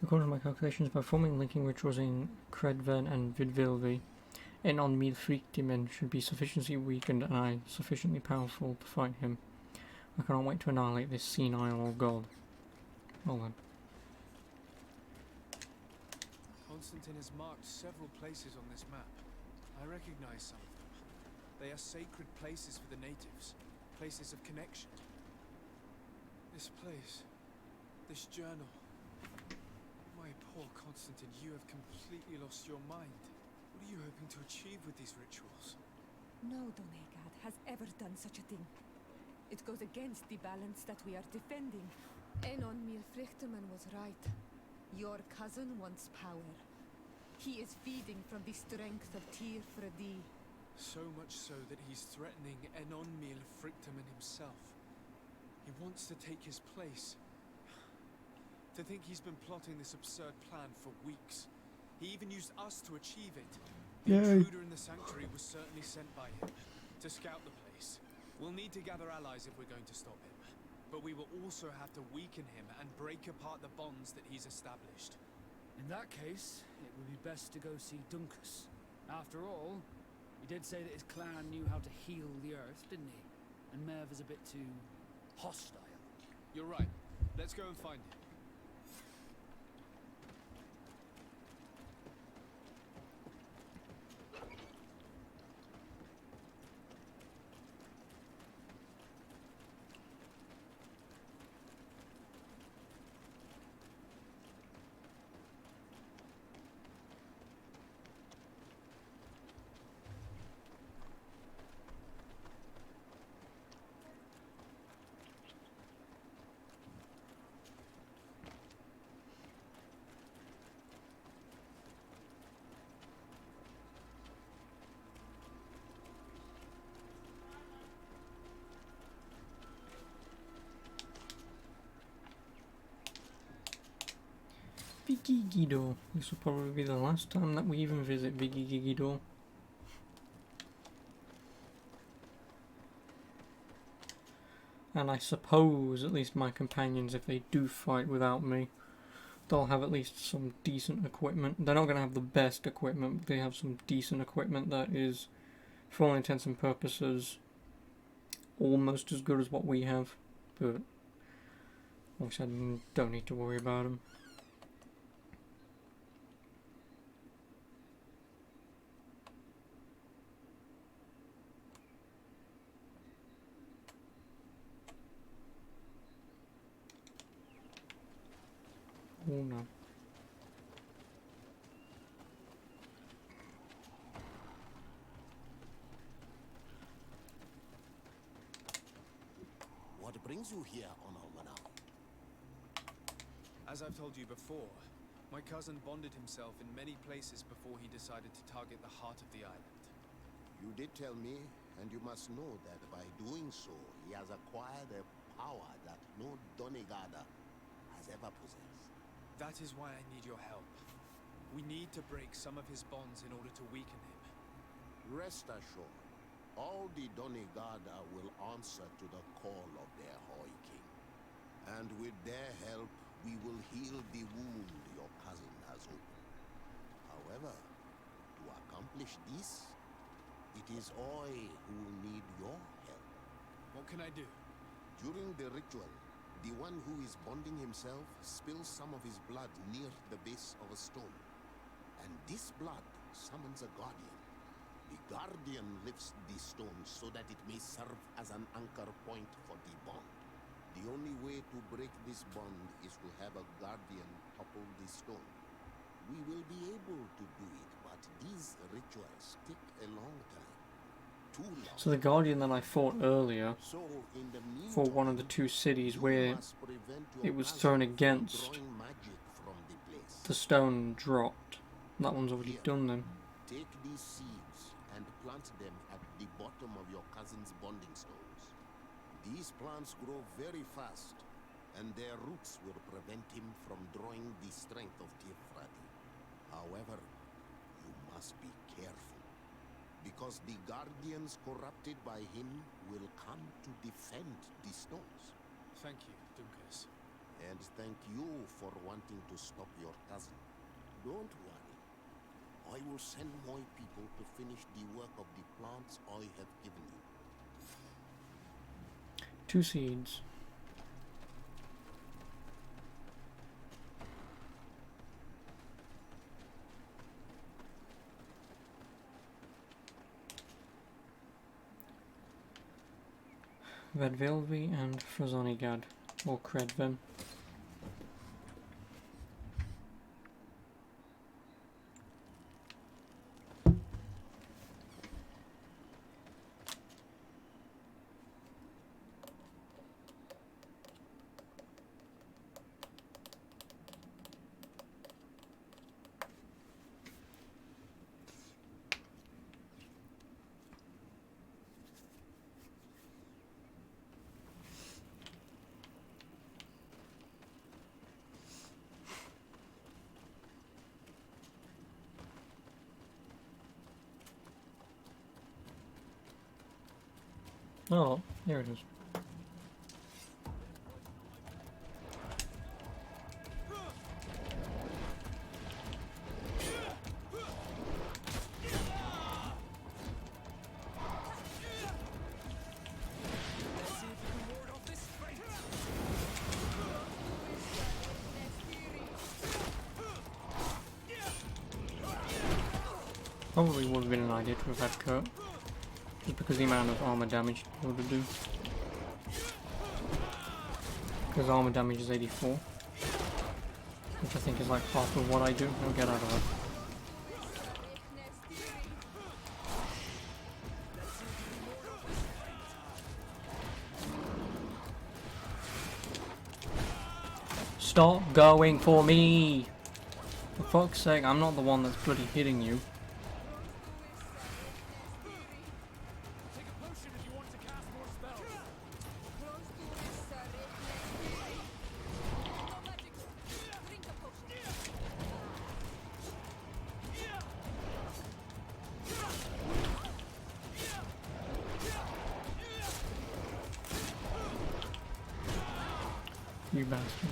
According to my calculations, by performing linking rituals in Credven and Vidvilvi, Enon Milfrictimen should be sufficiently weakened and I sufficiently powerful to fight him. I cannot wait to annihilate this senile old god. Well then. Constantine has marked several places on this map. I recognize some of them. They are sacred places for the natives, places of connection. This place, this journal. My poor Constantine, you have completely lost your mind. What are you hoping to achieve with these rituals? No Donegad has ever done such a thing. It goes against the balance that we are defending. Enon Milfrichteman was right. Your cousin wants power. He is feeding from the strength of Tyr Fredi. So much so that he's threatening Enon Milfrichteman himself. He wants to take his place. To think he's been plotting this absurd plan for weeks. He even used us to achieve it. The intruder in the sanctuary was certainly sent by him to scout the place. We'll need to gather allies if we're going to stop him. But we will also have to weaken him and break apart the bonds that he's established. In that case, it would be best to go see Duncus. After all, he did say that his clan knew how to heal the earth, didn't he? And Merv is a bit too hostile. You're right. Let's go and find him. Vigigido. This will probably be the last time that we even visit Vigigido. And I suppose at least my companions, if they do fight without me, they'll have at least some decent equipment. They're not going to have the best equipment, but they have some decent equipment that is, for all intents and purposes, almost as good as what we have. But Obviously I don't need to worry about him. Oh no. What brings you here, Honorable? As I've told you before, my cousin bonded himself in many places before he decided to target the heart of the island. You did tell me, and you must know that by doing so, he has acquired a power that no Donegada has ever possessed. That is why I need your help. We need to break some of his bonds in order to weaken him. Rest assured, all the Donegada will answer to the call of their Hoi King. And with their help, we will heal the wound your cousin has opened. However, to accomplish this, it is I who will need your help. What can I do? During the ritual, the one who is bonding himself spills some of his blood near the base of a stone. And this blood summons a guardian. The guardian lifts the stone so that it may serve as an anchor point for the bond. The only way to break this bond is to have a guardian topple the stone. We will be able to do it, but these rituals take a long time. Too long. So the guardian that I fought earlier So, in the meantime, for one of the two cities where must prevent your it was cousin thrown from against drawing magic from the place. the stone dropped. That one's already Here, done then. take these seeds and plant them at the bottom of your cousin's bonding stones. These plants grow very fast, and their roots will prevent him from drawing the strength of Tifrati. However, you must be careful, because the guardians corrupted by him will come to defend the stones. Thank you, Dunkus. And thank you for wanting to stop your cousin. Don't worry. I will send my people to finish the work of the plants I have given you. 2 seeds. Vedvilvi and Frazonigad, or Kredven. Oh, here it is. Probably would have been an idea to have had Kurt, just because the amount of armor damage to be able to do. Because armor damage is 84, which I think is like half of what I do. I'll get out of it. Stop going for me! For fuck's sake, I'm not the one that's bloody hitting you. You bastard.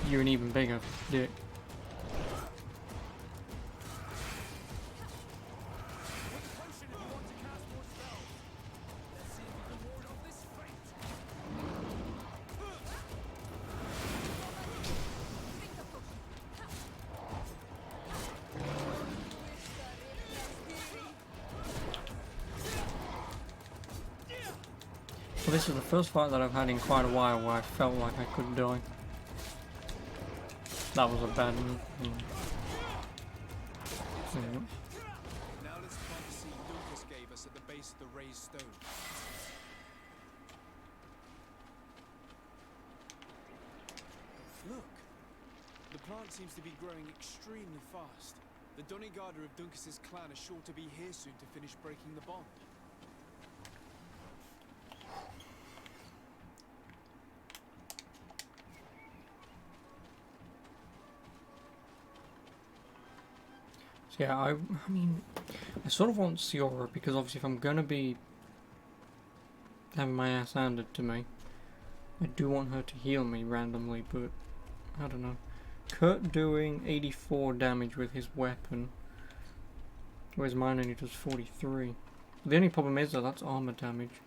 You're an even bigger dick. this is the first fight that I've had in quite a while where I felt like I could die. That was a bad move. Now let's plant the seed Lucas gave us at the base of the raised stone. Look! The plant seems to be growing extremely fast. The Dunigarder of Duncas's clan are sure to be here soon to finish breaking the bond. So yeah, I mean, I sort of want Siora because obviously if I'm gonna be having my ass handed to me, I do want her to heal me randomly, but I don't know. Kurt doing 84 damage with his weapon, whereas mine only does 43. The only problem is though, that's armor damage.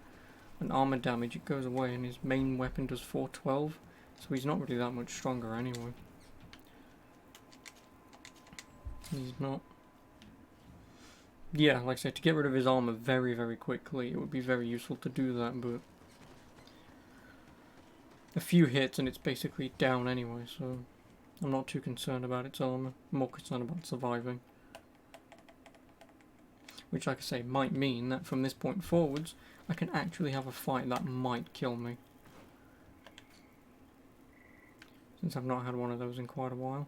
And armor damage, it goes away, and his main weapon does 412, so he's not really that much stronger anyway. He's not. Yeah, like I said, to get rid of his armor very, very quickly, it would be very useful to do that, but a few hits and it's basically down anyway, so I'm not too concerned about its armor. I'm more concerned about surviving. Which, like I say, might mean that from this point forwards, I can actually have a fight that might kill me. Since I've not had one of those in quite a while.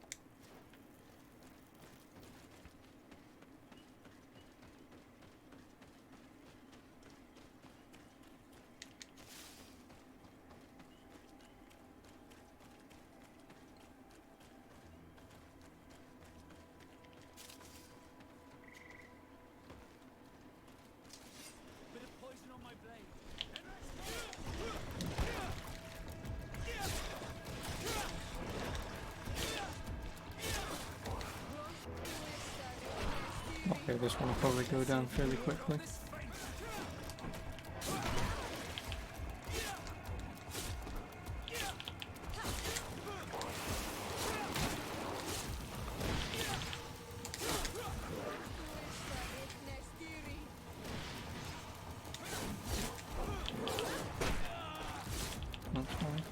Okay, this one will probably go down fairly quickly. That's fine.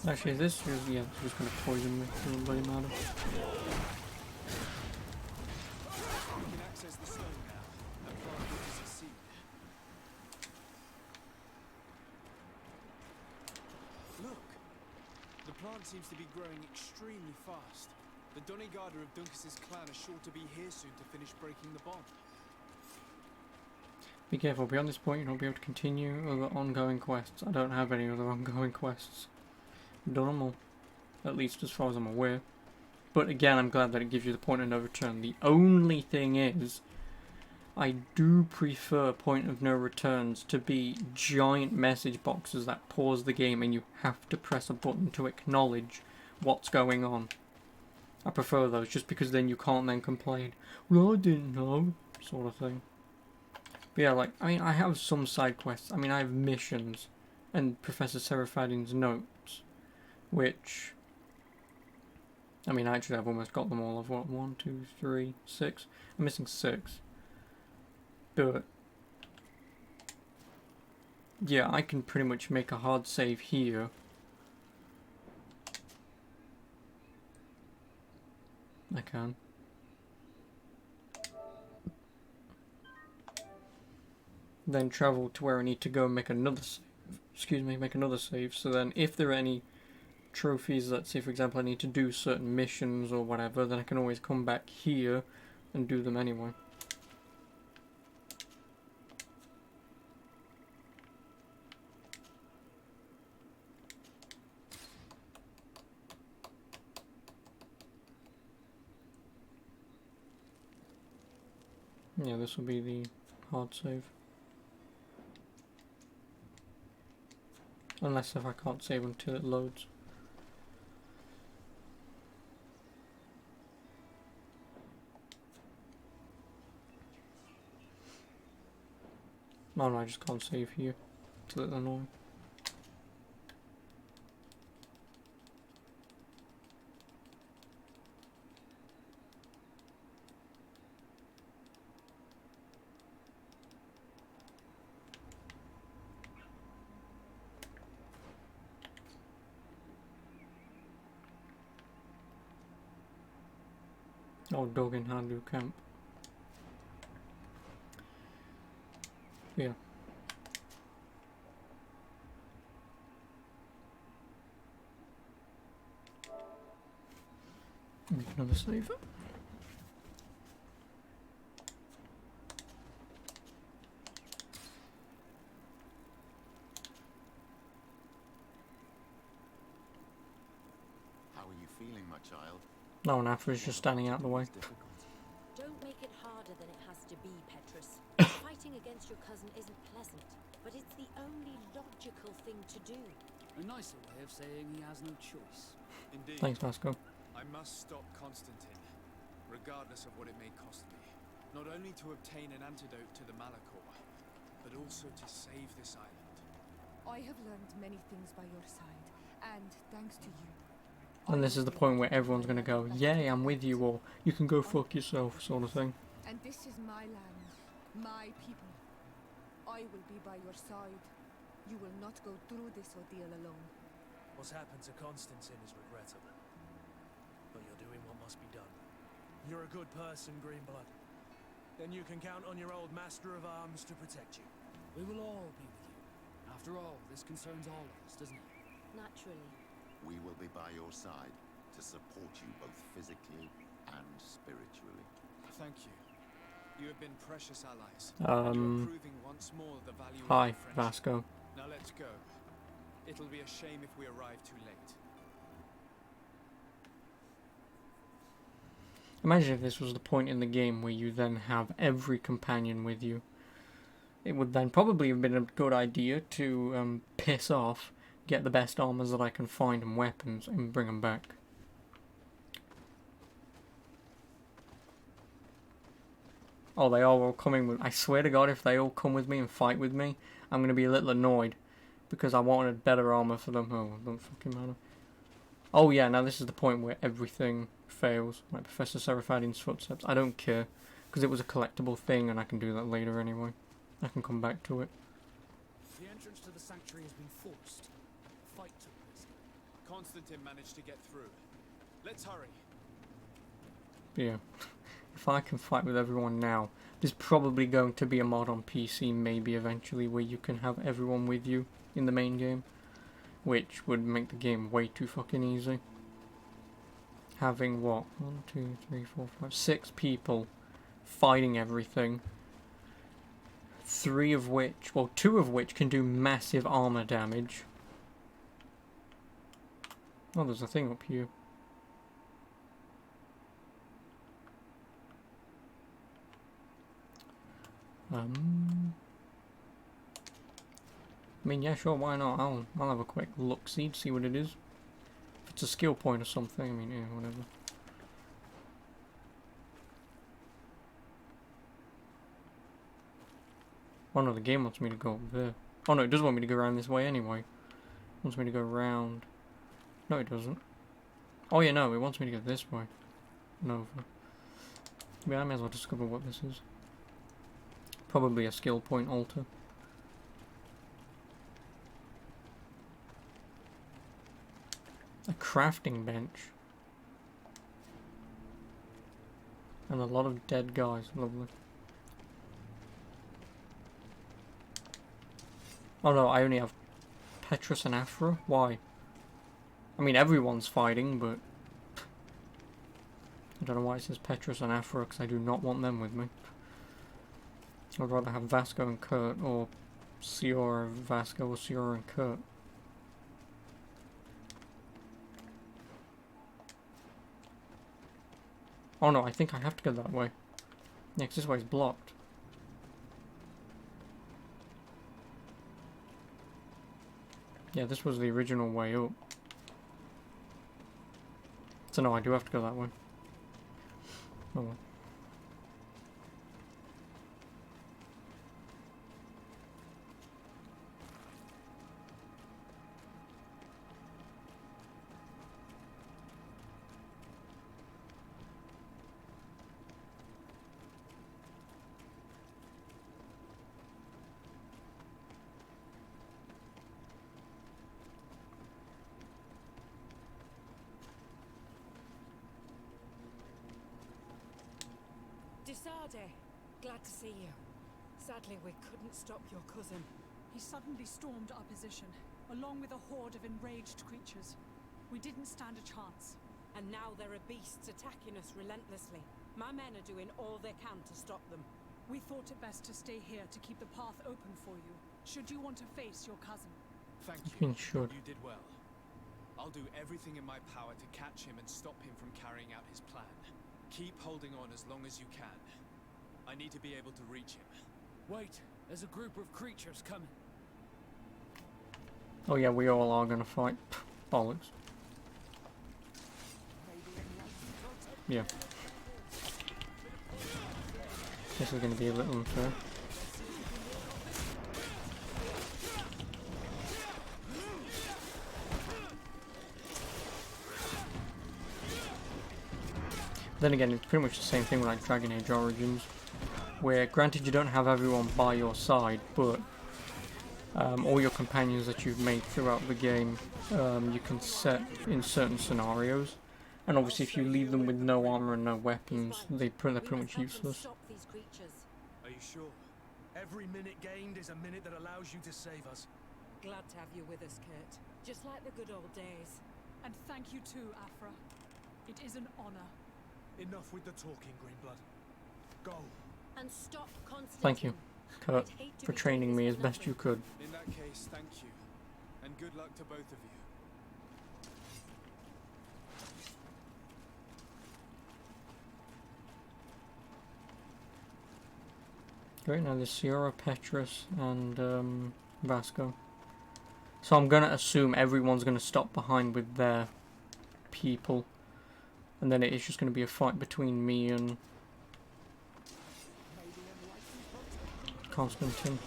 Actually, this is, yeah, it's just gonna poison me. It doesn't bloody matter. We can access the stone now and plant Lucas's seed. Look! The plant seems to be growing extremely fast. The Dunigarder of Duncas's clan are sure to be here soon to finish breaking the bond. Be careful, beyond this point you don't be able to continue other ongoing quests. I don't have any other ongoing quests. I've done them all. At least as far as I'm aware. But again, I'm glad that it gives you the point of no return. The only thing is, I do prefer point of no returns to be giant message boxes that pause the game and you have to press a button to acknowledge what's going on. I prefer those just because then you can't then complain, well, I didn't know, sort of thing. But yeah, like, I mean, I have some side quests. I mean, I have missions and Professor Seraphadin's notes, which, I mean, actually I've almost got them all. I've got 1, 2, 3, 6. I'm missing 6. But yeah, I can pretty much make a hard save here. I can. Then travel to where I need to go and make another save. Excuse me, make another save. So then if there are any trophies, let's say for example I need to do certain missions or whatever, then I can always come back here and do them anyway. Yeah, this will be the hard save. Unless if I can't save until it loads. No, I just can't save here. It's a little annoying. Oh, dog in Handu camp. Yeah. Make another saver. How are you feeling, my child? No one after is just standing out the way. Don't make it harder than it has to be, Petrus. Fighting against your cousin isn't pleasant, but it's the only logical thing to do. A nicer way of saying he has no choice. Indeed. Thanks, Vasco. I must stop Constantine, regardless of what it may cost me. Not only to obtain an antidote to the Malachor, but also to save this island. I have learned many things by your side, and thanks to you. And this is the point where everyone's gonna go, yay, I'm with you, or you can go fuck yourself, sort of thing. And this is my land, my people. I will be by your side. You will not go through this ordeal alone. What's happened to Constantine is regrettable. But you're doing what must be done. You're a good person, Greenblood. Then you can count on your old master of arms to protect you. We will all be with you. After all, this concerns all of us, doesn't it? Naturally. We will be by your side to support you both physically and spiritually. Thank you. You have been precious allies. You are proving once more the value Hi, of friendship. Vasco. Now let's go. It'll be a shame if we arrive too late. Imagine if this was the point in the game where you then have every companion with you. It would then probably have been a good idea to piss off, get the best armors that I can find and weapons, and bring them back. Oh, they are all coming with... I swear to God, if they all come with me and fight with me, I'm going to be a little annoyed. Because I wanted better armor for them. Oh, it don't fucking matter. Oh yeah, now this is the point where everything fails. Like Professor Seraphadin's footsteps. I don't care. Because it was a collectible thing and I can do that later anyway. I can come back to it. The entrance to the sanctuary has been forced. A fight took place. Constantine managed to get through. Let's hurry. Yeah. If I can fight with everyone now, there's probably going to be a mod on PC maybe eventually where you can have everyone with you in the main game, which would make the game way too fucking easy. Having what? 1, 2, 3, 4, 5, 6 people fighting everything. 3 of which, well, 2 of which can do massive armor damage. Oh, there's a thing up here. I mean, yeah, sure, why not? I'll have a quick look-see to see what it is. If it's a skill point or something, I mean, yeah, whatever. Oh no, the game wants me to go up there. Oh no, it does want me to go around this way anyway. It wants me to go around. No, it doesn't. Oh yeah, no, it wants me to go this way. And over. Yeah, I may as well discover what this is. Probably a skill point altar. A crafting bench. And a lot of dead guys. Lovely. Oh no, I only have Petrus and Afra? Why? I mean, everyone's fighting, but... I don't know why it says Petrus and Afra, because I do not want them with me. I'd rather have Vasco and Kurt, or Siora, Vasco, or Siora and Kurt. Oh no, I think I have to go that way. Yeah, 'cause this way's blocked. Yeah, this was the original way up. So no, I do have to go that way. Oh well. Desade, glad to see you. Sadly, we couldn't stop your cousin. He suddenly stormed our position, along with a horde of enraged creatures. We didn't stand a chance. And now there are beasts attacking us relentlessly. My men are doing all they can to stop them. We thought it best to stay here to keep the path open for you, should you want to face your cousin. Thank I you. think should. You did well. I'll do everything in my power to catch him and stop him from carrying out his plan. Keep holding on as long as you can. I need to be able to reach him. Wait, there's a group of creatures coming. Oh yeah, we all are gonna fight. Bollocks. Yeah. This is gonna be a little unfair. Then again, it's pretty much the same thing with like Dragon Age Origins, where granted you don't have everyone by your side, but all your companions that you've made throughout the game, you can set in certain scenarios, and obviously if you leave them with no armor and no weapons, they're pretty much useless. Are you sure? Every minute gained is a minute that allows you to save us. Glad to have you with us, Kurt. Just like the good old days. And thank you too, Afra. It is an honor. Enough with the talking, Greenblood. Go. And stop Constantine. Thank you, Kurt, for training me as best you could. In that case, thank you. And good luck to both of you. Great, now there's Sierra, Petrus, and Vasco. So I'm gonna assume everyone's gonna stop behind with their people. And then it is just going to be a fight between me and Constantine.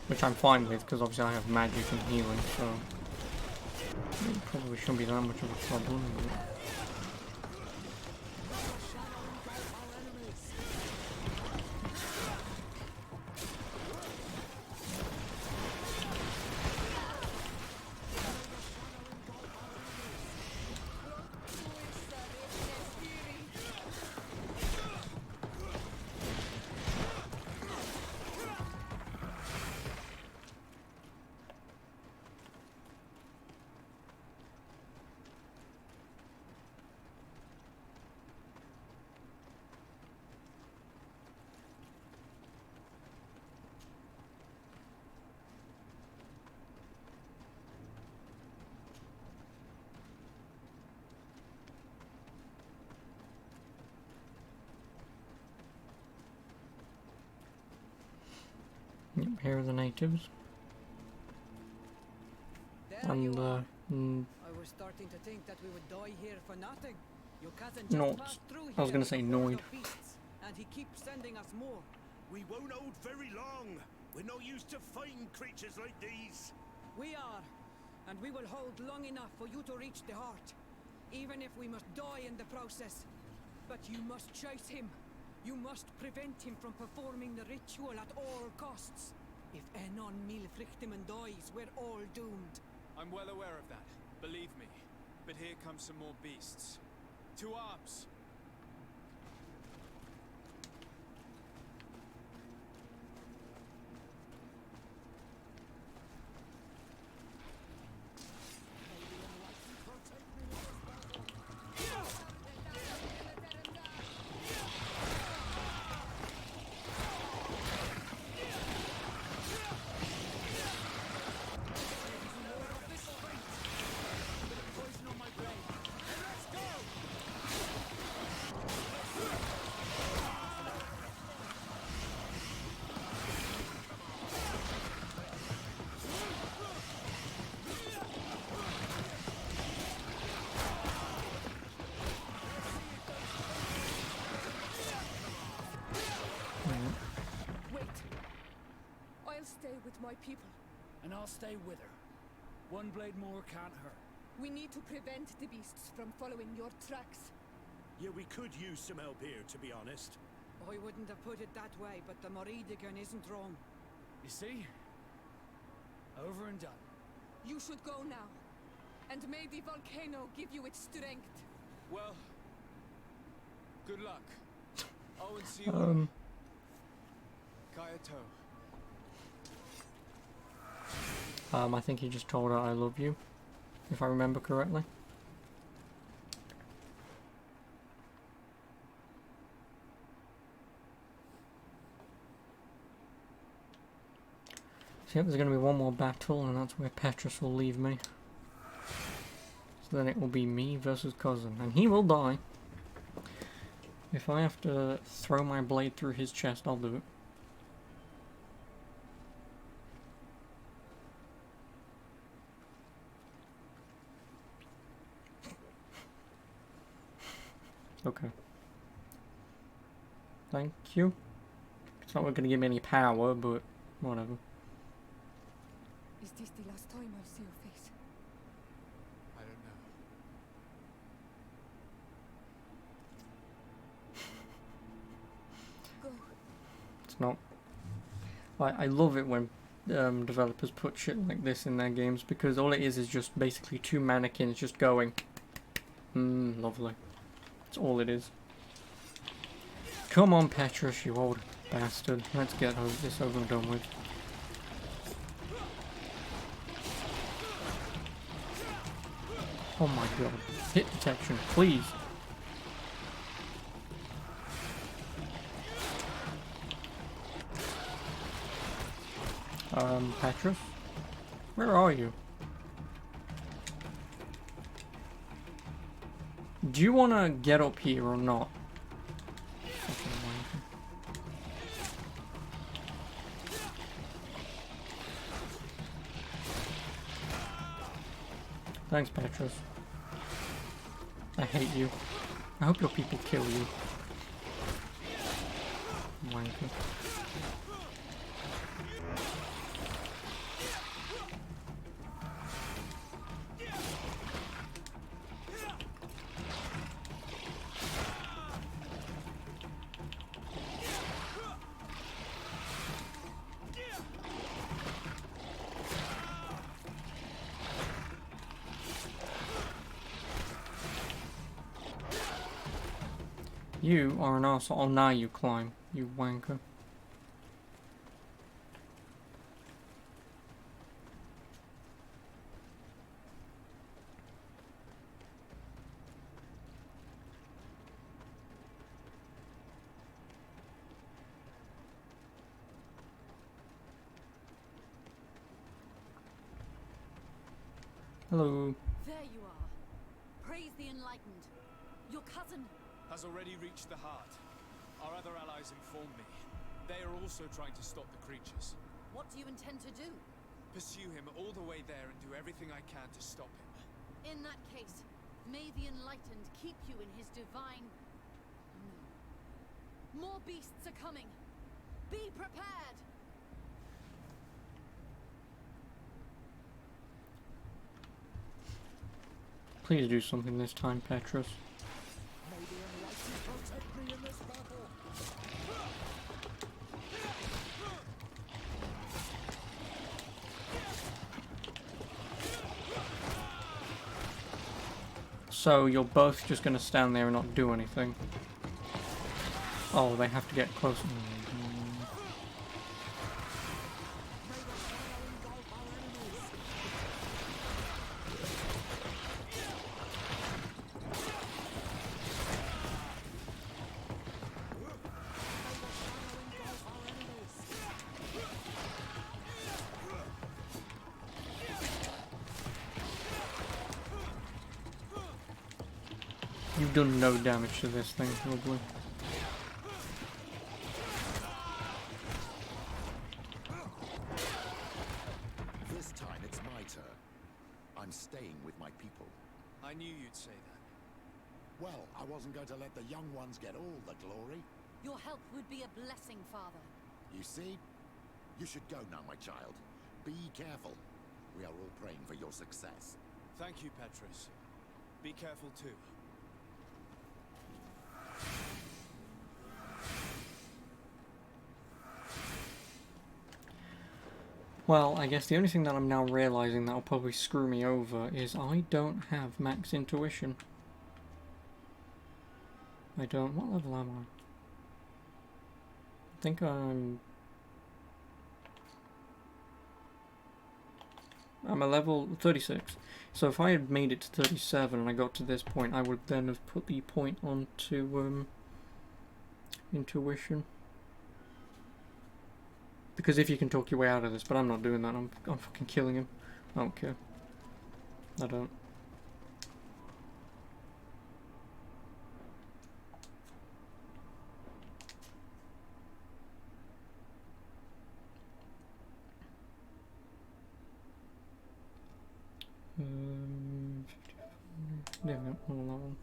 Which I'm fine with, because obviously I have magic and healing, so it probably shouldn't be that much of a problem. Yep, here are the natives. There you And are. I was starting to think that we would die here for nothing. Your cousin just Not. passed through I was here gonna with say a horde Noid. of beasts, and he keeps sending us more. We won't hold very long. We're not used to fighting creatures like these. We are, and we will hold long enough for you to reach the heart, even if we must die in the process. But you must chase him. You must prevent him from performing the ritual at all costs. If Enon Milfrichteman dies, we're all doomed. I'm well aware of that, believe me. But here come some more beasts. To arms! people. And I'll stay with her. One blade more can't hurt. We need to prevent the beasts from following your tracks. Yeah, we could use some help here, to be honest. I wouldn't have put it that way, but the Moridigan isn't wrong. You see? Over and done. You should go now. And may the volcano give you its strength. Well, good luck. Oh, and see you. Kayato. I think he just told her I love you, if I remember correctly. So yep, there's going to be one more battle, and that's where Petrus will leave me. So then it will be me versus Cousin, and he will die. If I have to throw my blade through his chest, I'll do it. Okay. Thank you. It's not going to give me any power, but whatever. Is this the last time I'll see your face? I don't know. Go. It's not. I love it when developers put shit like this in their games, because all it is just basically two mannequins just going. Lovely. That's all it is. Come on, Petrus, you old bastard. Let's get this over and done with. Oh my god. Hit detection, please. Petrus? Where are you? Do you want to get up here or not? Thanks, Petrus. I hate you. I hope your people kill you. Wanker. You are an arsehole. Oh, now you climb, you wanker. Hello. There you are. Praise the Enlightened. Your cousin Has already reached the heart. Our other allies informed me. They are also trying to stop the creatures. What do you intend to do? Pursue him all the way there and do everything I can to stop him. In that case, may the Enlightened keep you in his divine... No. More beasts are coming. Be prepared! Please do something this time, Petrus. So you're both just going to stand there and not do anything. Oh, they have to get closer. You've done no damage to this thing, lovely. This time it's my turn. I'm staying with my people. I knew you'd say that. Well, I wasn't going to let the young ones get all the glory. Your help would be a blessing, Father. You see? You should go now, my child. Be careful. We are all praying for your success. Thank you, Petrus. Be careful too. Well, I guess the only thing that I'm now realizing that'll probably screw me over is I don't have max intuition. I don't. What level am I? I think I'm a level 36. So if I had made it to 37 and I got to this point, I would then have put the point onto intuition. Because if you can talk your way out of this, but I'm not doing that. I'm fucking killing him. I don't care. I don't. There we go. On that one.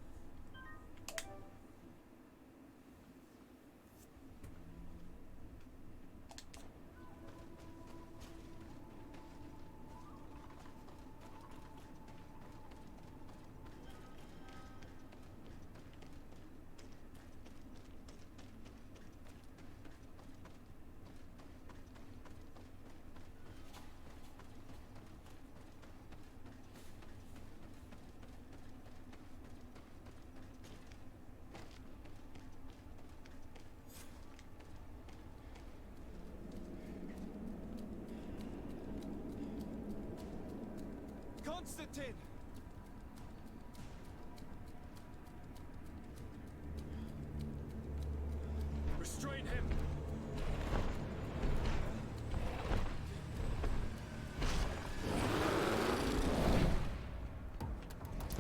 Constantine! Restrain him!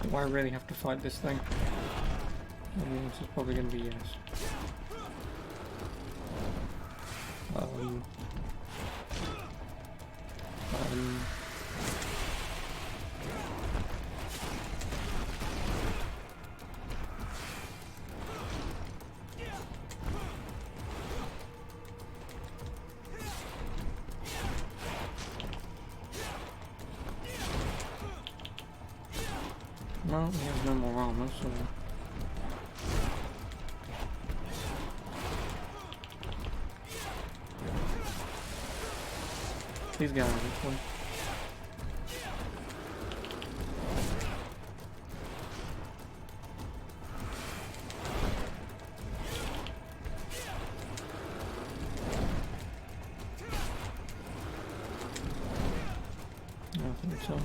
Do I really have to fight this thing? I mean, this is probably going to be yes. Well, he has no more armor, so... These guys, actually. I think so.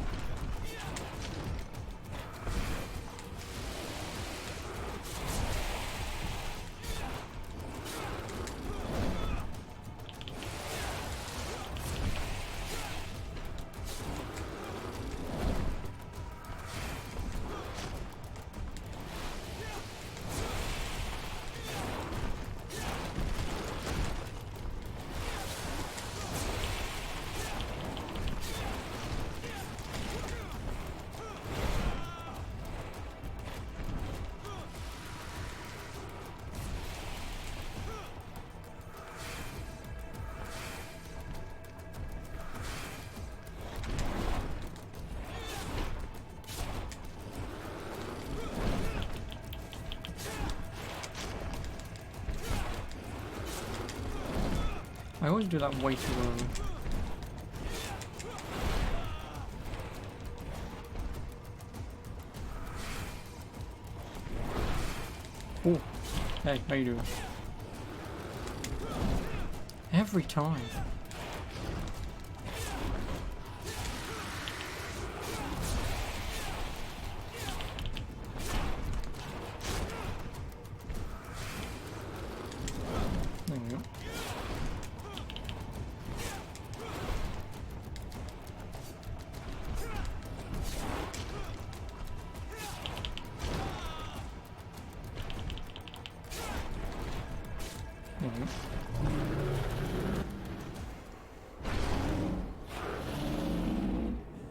I always do that way too early. Ooh. Hey, how you doing? Every time. There we go.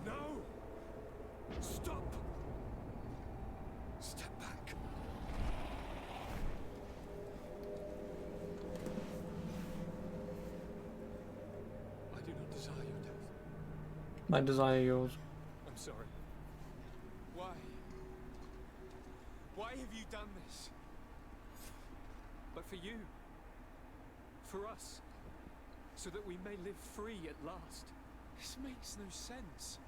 No! Stop! Step back. I do not desire your death. My desire, yours. I'm sorry. Why? Why have you done this? But for you. For us. So that we may live free at last. This makes no sense.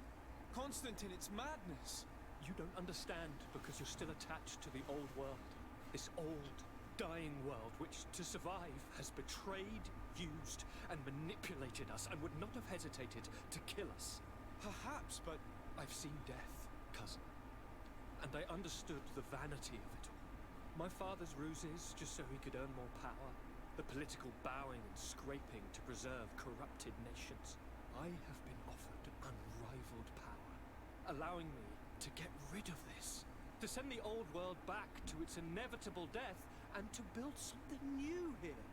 Constantine, it's madness. You don't understand because you're still attached to the old world. This old, dying world which, to survive, has betrayed, used, and manipulated us and would not have hesitated to kill us. Perhaps, but I've seen death, cousin. And I understood the vanity of it all. My father's ruses just so he could earn more power. The political bowing and scraping to preserve corrupted nations. I have been offered unrivaled power, allowing me to get rid of this. To send the old world back to its inevitable death and to build something new here.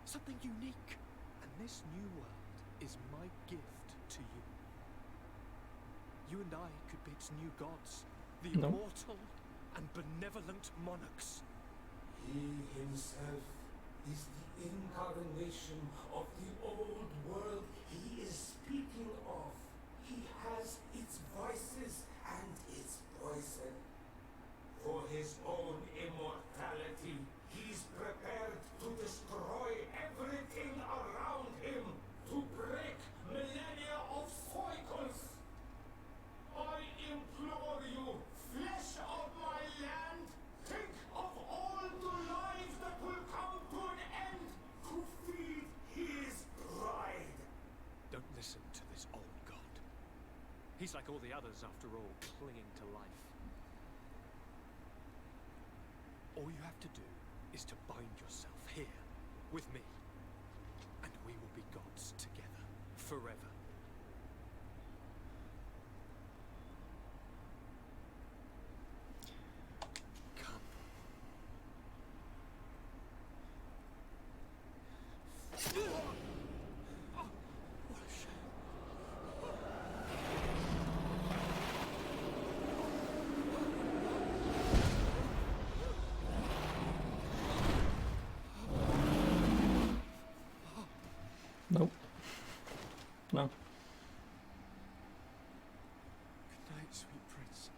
Something unique. And this new world is my gift to you. You and I could be its new gods. The immortal and benevolent monarchs. He himself is the incarnation of the old world he is speaking of. He has its vices and its poison. For his own immortality, he's prepared to destroy everything around him, to break millennia of cycles. I implore you, flesh of my land, think of all the lives that will come to an end to feed his bride. Don't listen to this old god. He's like all the others, after all, clinging to life. All you have to do is to bind yourself here, with me, and we will be gods together, forever. Come. Oh, what a shame. Nope. No. Good night, sweet prince.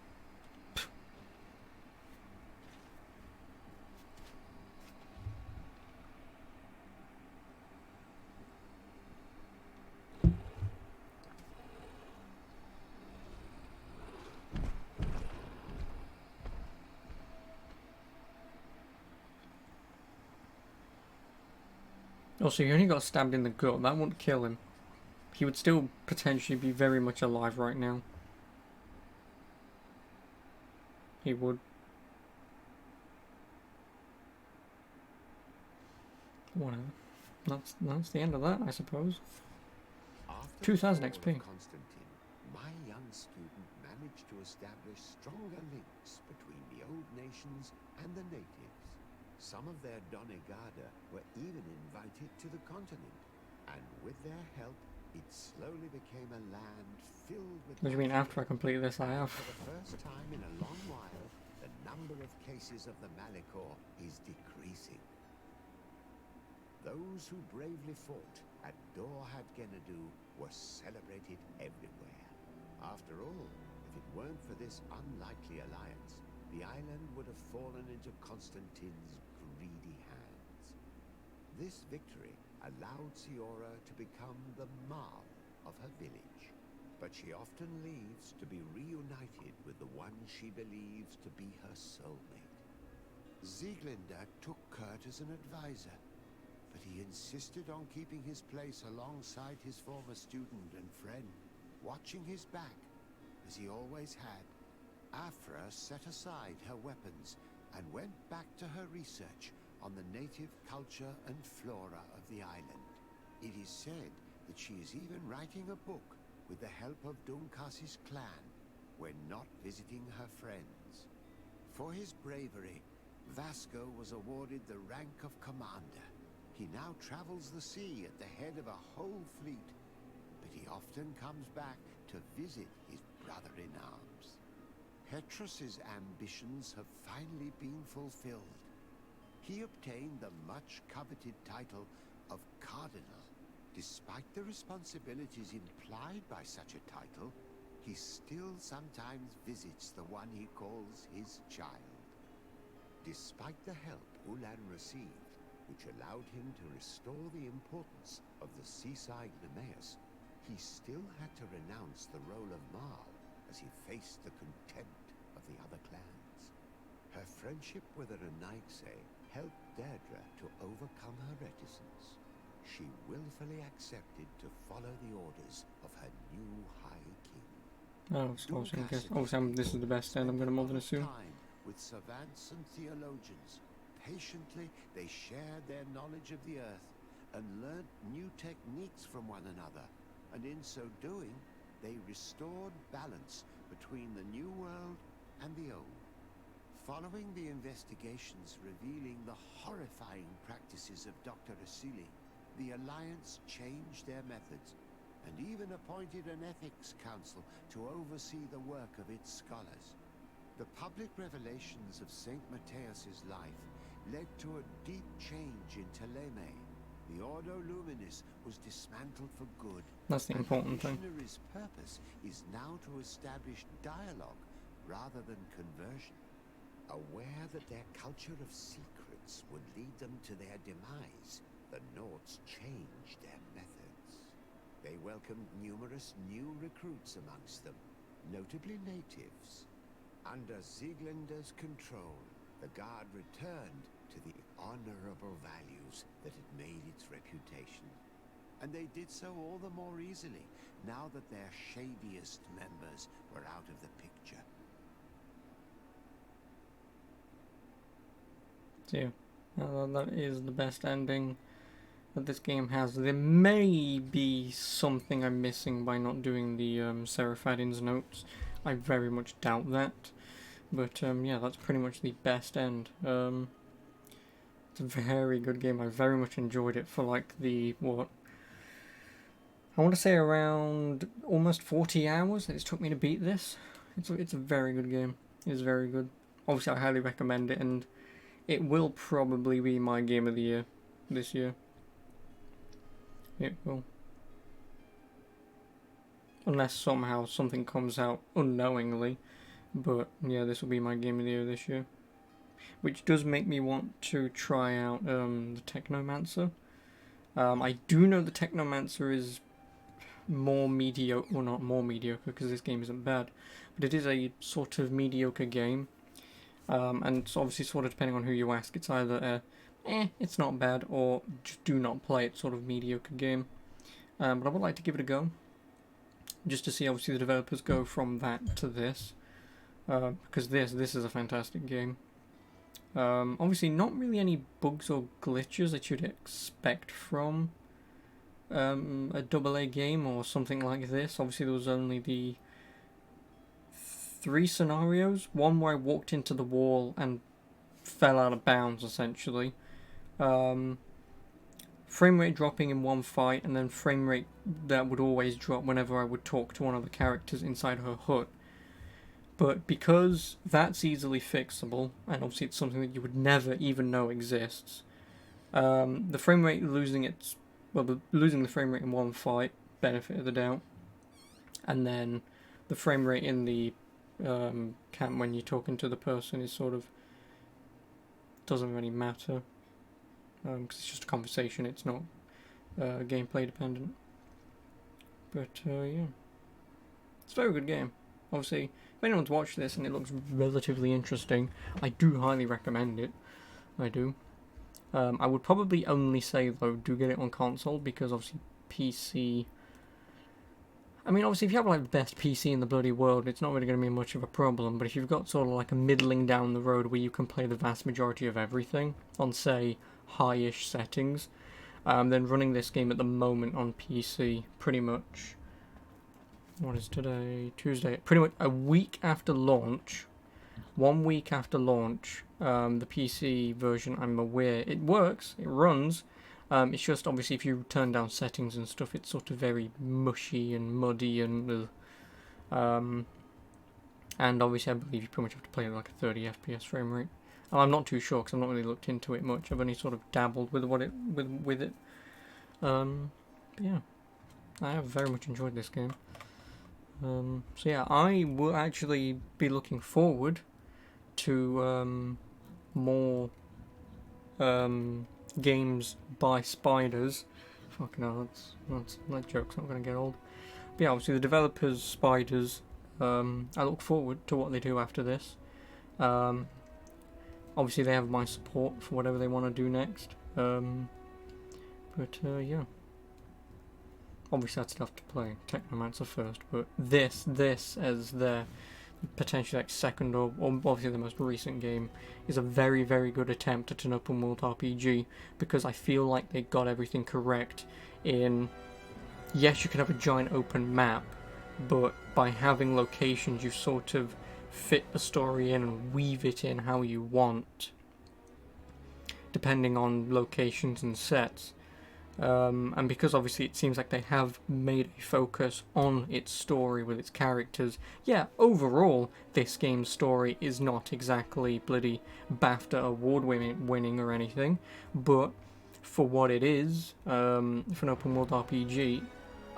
Also, he only got stabbed in the gut. That wouldn't kill him. He would still potentially be very much alive right now. He would. Whatever. That's the end of that, I suppose. After 2000 the fall XP. of Constantine, my young student managed to establish stronger links between the old nations and the natives. Some of their Donegada were even invited to the continent, and with their help, it slowly became a land filled with... What do you mean after I complete this? I have. For the first time in a long while, the number of cases of the Malicor is decreasing. Those who bravely fought at Dor had Genadu were celebrated everywhere. After all, if it weren't for this unlikely alliance, the island would have fallen into Constantine's greedy hands. This victory allowed Siora to become the Marl of her village, but she often leaves to be reunited with the one she believes to be her soulmate. Sieglinde took Kurt as an advisor, but he insisted on keeping his place alongside his former student and friend, watching his back, as he always had. Afra set aside her weapons and went back to her research on the native culture and flora of the island. It is said that she is even writing a book with the help of Dunkas's clan when not visiting her friends. For his bravery, Vasco was awarded the rank of commander. He now travels the sea at the head of a whole fleet, but he often comes back to visit his brother-in-arms. Petrus's ambitions have finally been fulfilled. He obtained the much-coveted title of Cardinal, Despite the responsibilities implied by such a title, he still sometimes visits the one he calls his child. Despite the help Ulan received, which allowed him to restore the importance of the seaside Nemeus, he still had to renounce the role of Marl as he faced the contempt of the other clans. Her friendship with the Renaigse helped Deirdre to overcome her reticence. She willfully accepted to follow the orders of her new High King. Oh, so I guess this is the best end I'm going to more than assume. Time with savants and theologians. Patiently, they shared their knowledge of the earth and learnt new techniques from one another. And in so doing, they restored balance between the new world and the old. Following the investigations revealing the horrifying practices of Dr. Asili, the Alliance changed their methods and even appointed an ethics council to oversee the work of its scholars. The public revelations of St. Matthias's life led to a deep change in Teleme. The Ordo Luminis was dismantled for good. That's the important thing. The missionaries' purpose is now to establish dialogue rather than conversion. Aware that their culture of secrets would lead them to their demise, the Nords changed their methods. They welcomed numerous new recruits amongst them, notably natives. Under Sieglinder's control, the Guard returned to the honorable values that had made its reputation. And they did so all the more easily, now that their shadiest members were out of the picture. So yeah, that is the best ending that this game has. There may be something I'm missing by not doing the Seraphadin's notes. I very much doubt that. But yeah, that's pretty much the best end. It's a very good game. I very much enjoyed it for like the, what? I want to say around almost 40 hours that it took me to beat this. It's a very good game. It's very good. Obviously I highly recommend it, and it will probably be my game of the year this year. It will. Unless somehow something comes out unknowingly. But yeah, this will be my game of the year this year. Which does make me want to try out the Technomancer. I do know the Technomancer is more mediocre, well not more mediocre because this game isn't bad, but it is a sort of mediocre game. And it's obviously sort of depending on who you ask, it's either it's not bad, or just do not play it sort of mediocre game. But I would like to give it a go, just to see obviously the developers go from that to this, because this is a fantastic game. Obviously not really any bugs or glitches that you'd expect from a AA game or something like this. Obviously there was only the 3 scenarios, one where I walked into the wall and fell out of bounds essentially, frame rate dropping in one fight, and then frame rate that would always drop whenever I would talk to one of the characters inside her hut. But because that's easily fixable, and obviously it's something that you would never even know exists, the frame rate losing the frame rate in one fight, benefit of the doubt, and then the frame rate in the camp when you're talking to the person is sort of doesn't really matter, because it's just a conversation, it's not gameplay dependent. But yeah, it's a very good game. Obviously, if anyone's watched this and it looks relatively interesting, I do highly recommend it. I do. I would probably only say though, do get it on console, because obviously PC, I mean, obviously if you have like the best PC in the bloody world, it's not really going to be much of a problem, but if you've got sort of like a middling down the road where you can play the vast majority of everything on, say, high-ish settings, then running this game at the moment on PC, pretty much, what is today? Tuesday. Pretty much a week after launch, 1 week after launch, the PC version, I'm aware, it works, it runs. It's just obviously if you turn down settings and stuff, it's sort of very mushy and muddy and obviously I believe you pretty much have to play at like a 30 FPS frame rate. And I'm not too sure because I've not really looked into it much. I've only sort of dabbled with with it. But yeah, I have very much enjoyed this game. So yeah, I will actually be looking forward to more games by Spiders. Fucking hell, that joke's not going to get old. But yeah, obviously the developers, Spiders, I look forward to what they do after this. Obviously they have my support for whatever they want to do next. But yeah. Obviously I'd still have to play Technomancer first, but this as their potentially like second or obviously the most recent game is a very, very good attempt at an open world RPG, because I feel like they got everything correct in, yes, you can have a giant open map, but by having locations you sort of fit the story in and weave it in how you want, depending on locations and sets. And because obviously it seems like they have made a focus on its story with its characters, yeah, overall this game's story is not exactly bloody BAFTA award winning or anything, but for what it is, for an open world RPG,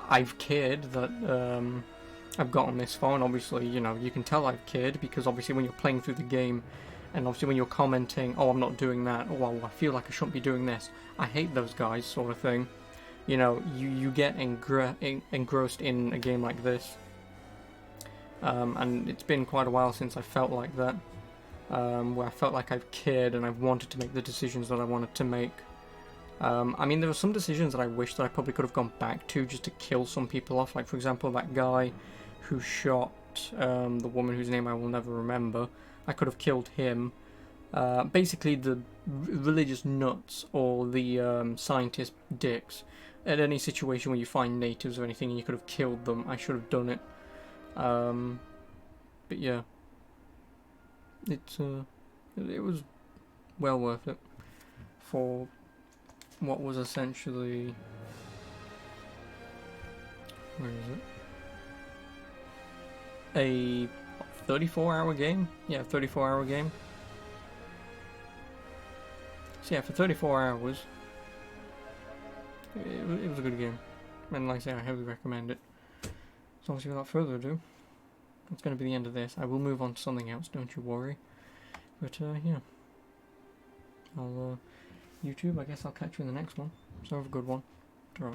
I've cared that I've gotten this far, and obviously, you know, you can tell I've cared because obviously when you're playing through the game, and obviously when you're commenting, oh, I'm not doing that, or oh, I feel like I shouldn't be doing this, I hate those guys, sort of thing. You know, you get engrossed in a game like this. And it's been quite a while since I felt like that. Where I felt like I've cared and I've wanted to make the decisions that I wanted to make. I mean, there were some decisions that I wish that I probably could have gone back to just to kill some people off. Like, for example, that guy who shot the woman whose name I will never remember. I could have killed him. Basically, the religious nuts or the scientist dicks. At any situation where you find natives or anything and you could have killed them, I should have done it. But yeah, it was well worth it for what was essentially, where is it? A 34-hour game? Yeah, 34-hour game. So yeah, for 34 hours, it was a good game. And like I say, I heavily recommend it. So obviously without further ado, that's going to be the end of this. I will move on to something else, don't you worry. But yeah, I'll YouTube, I guess I'll catch you in the next one. So have a good one. Ta-ra.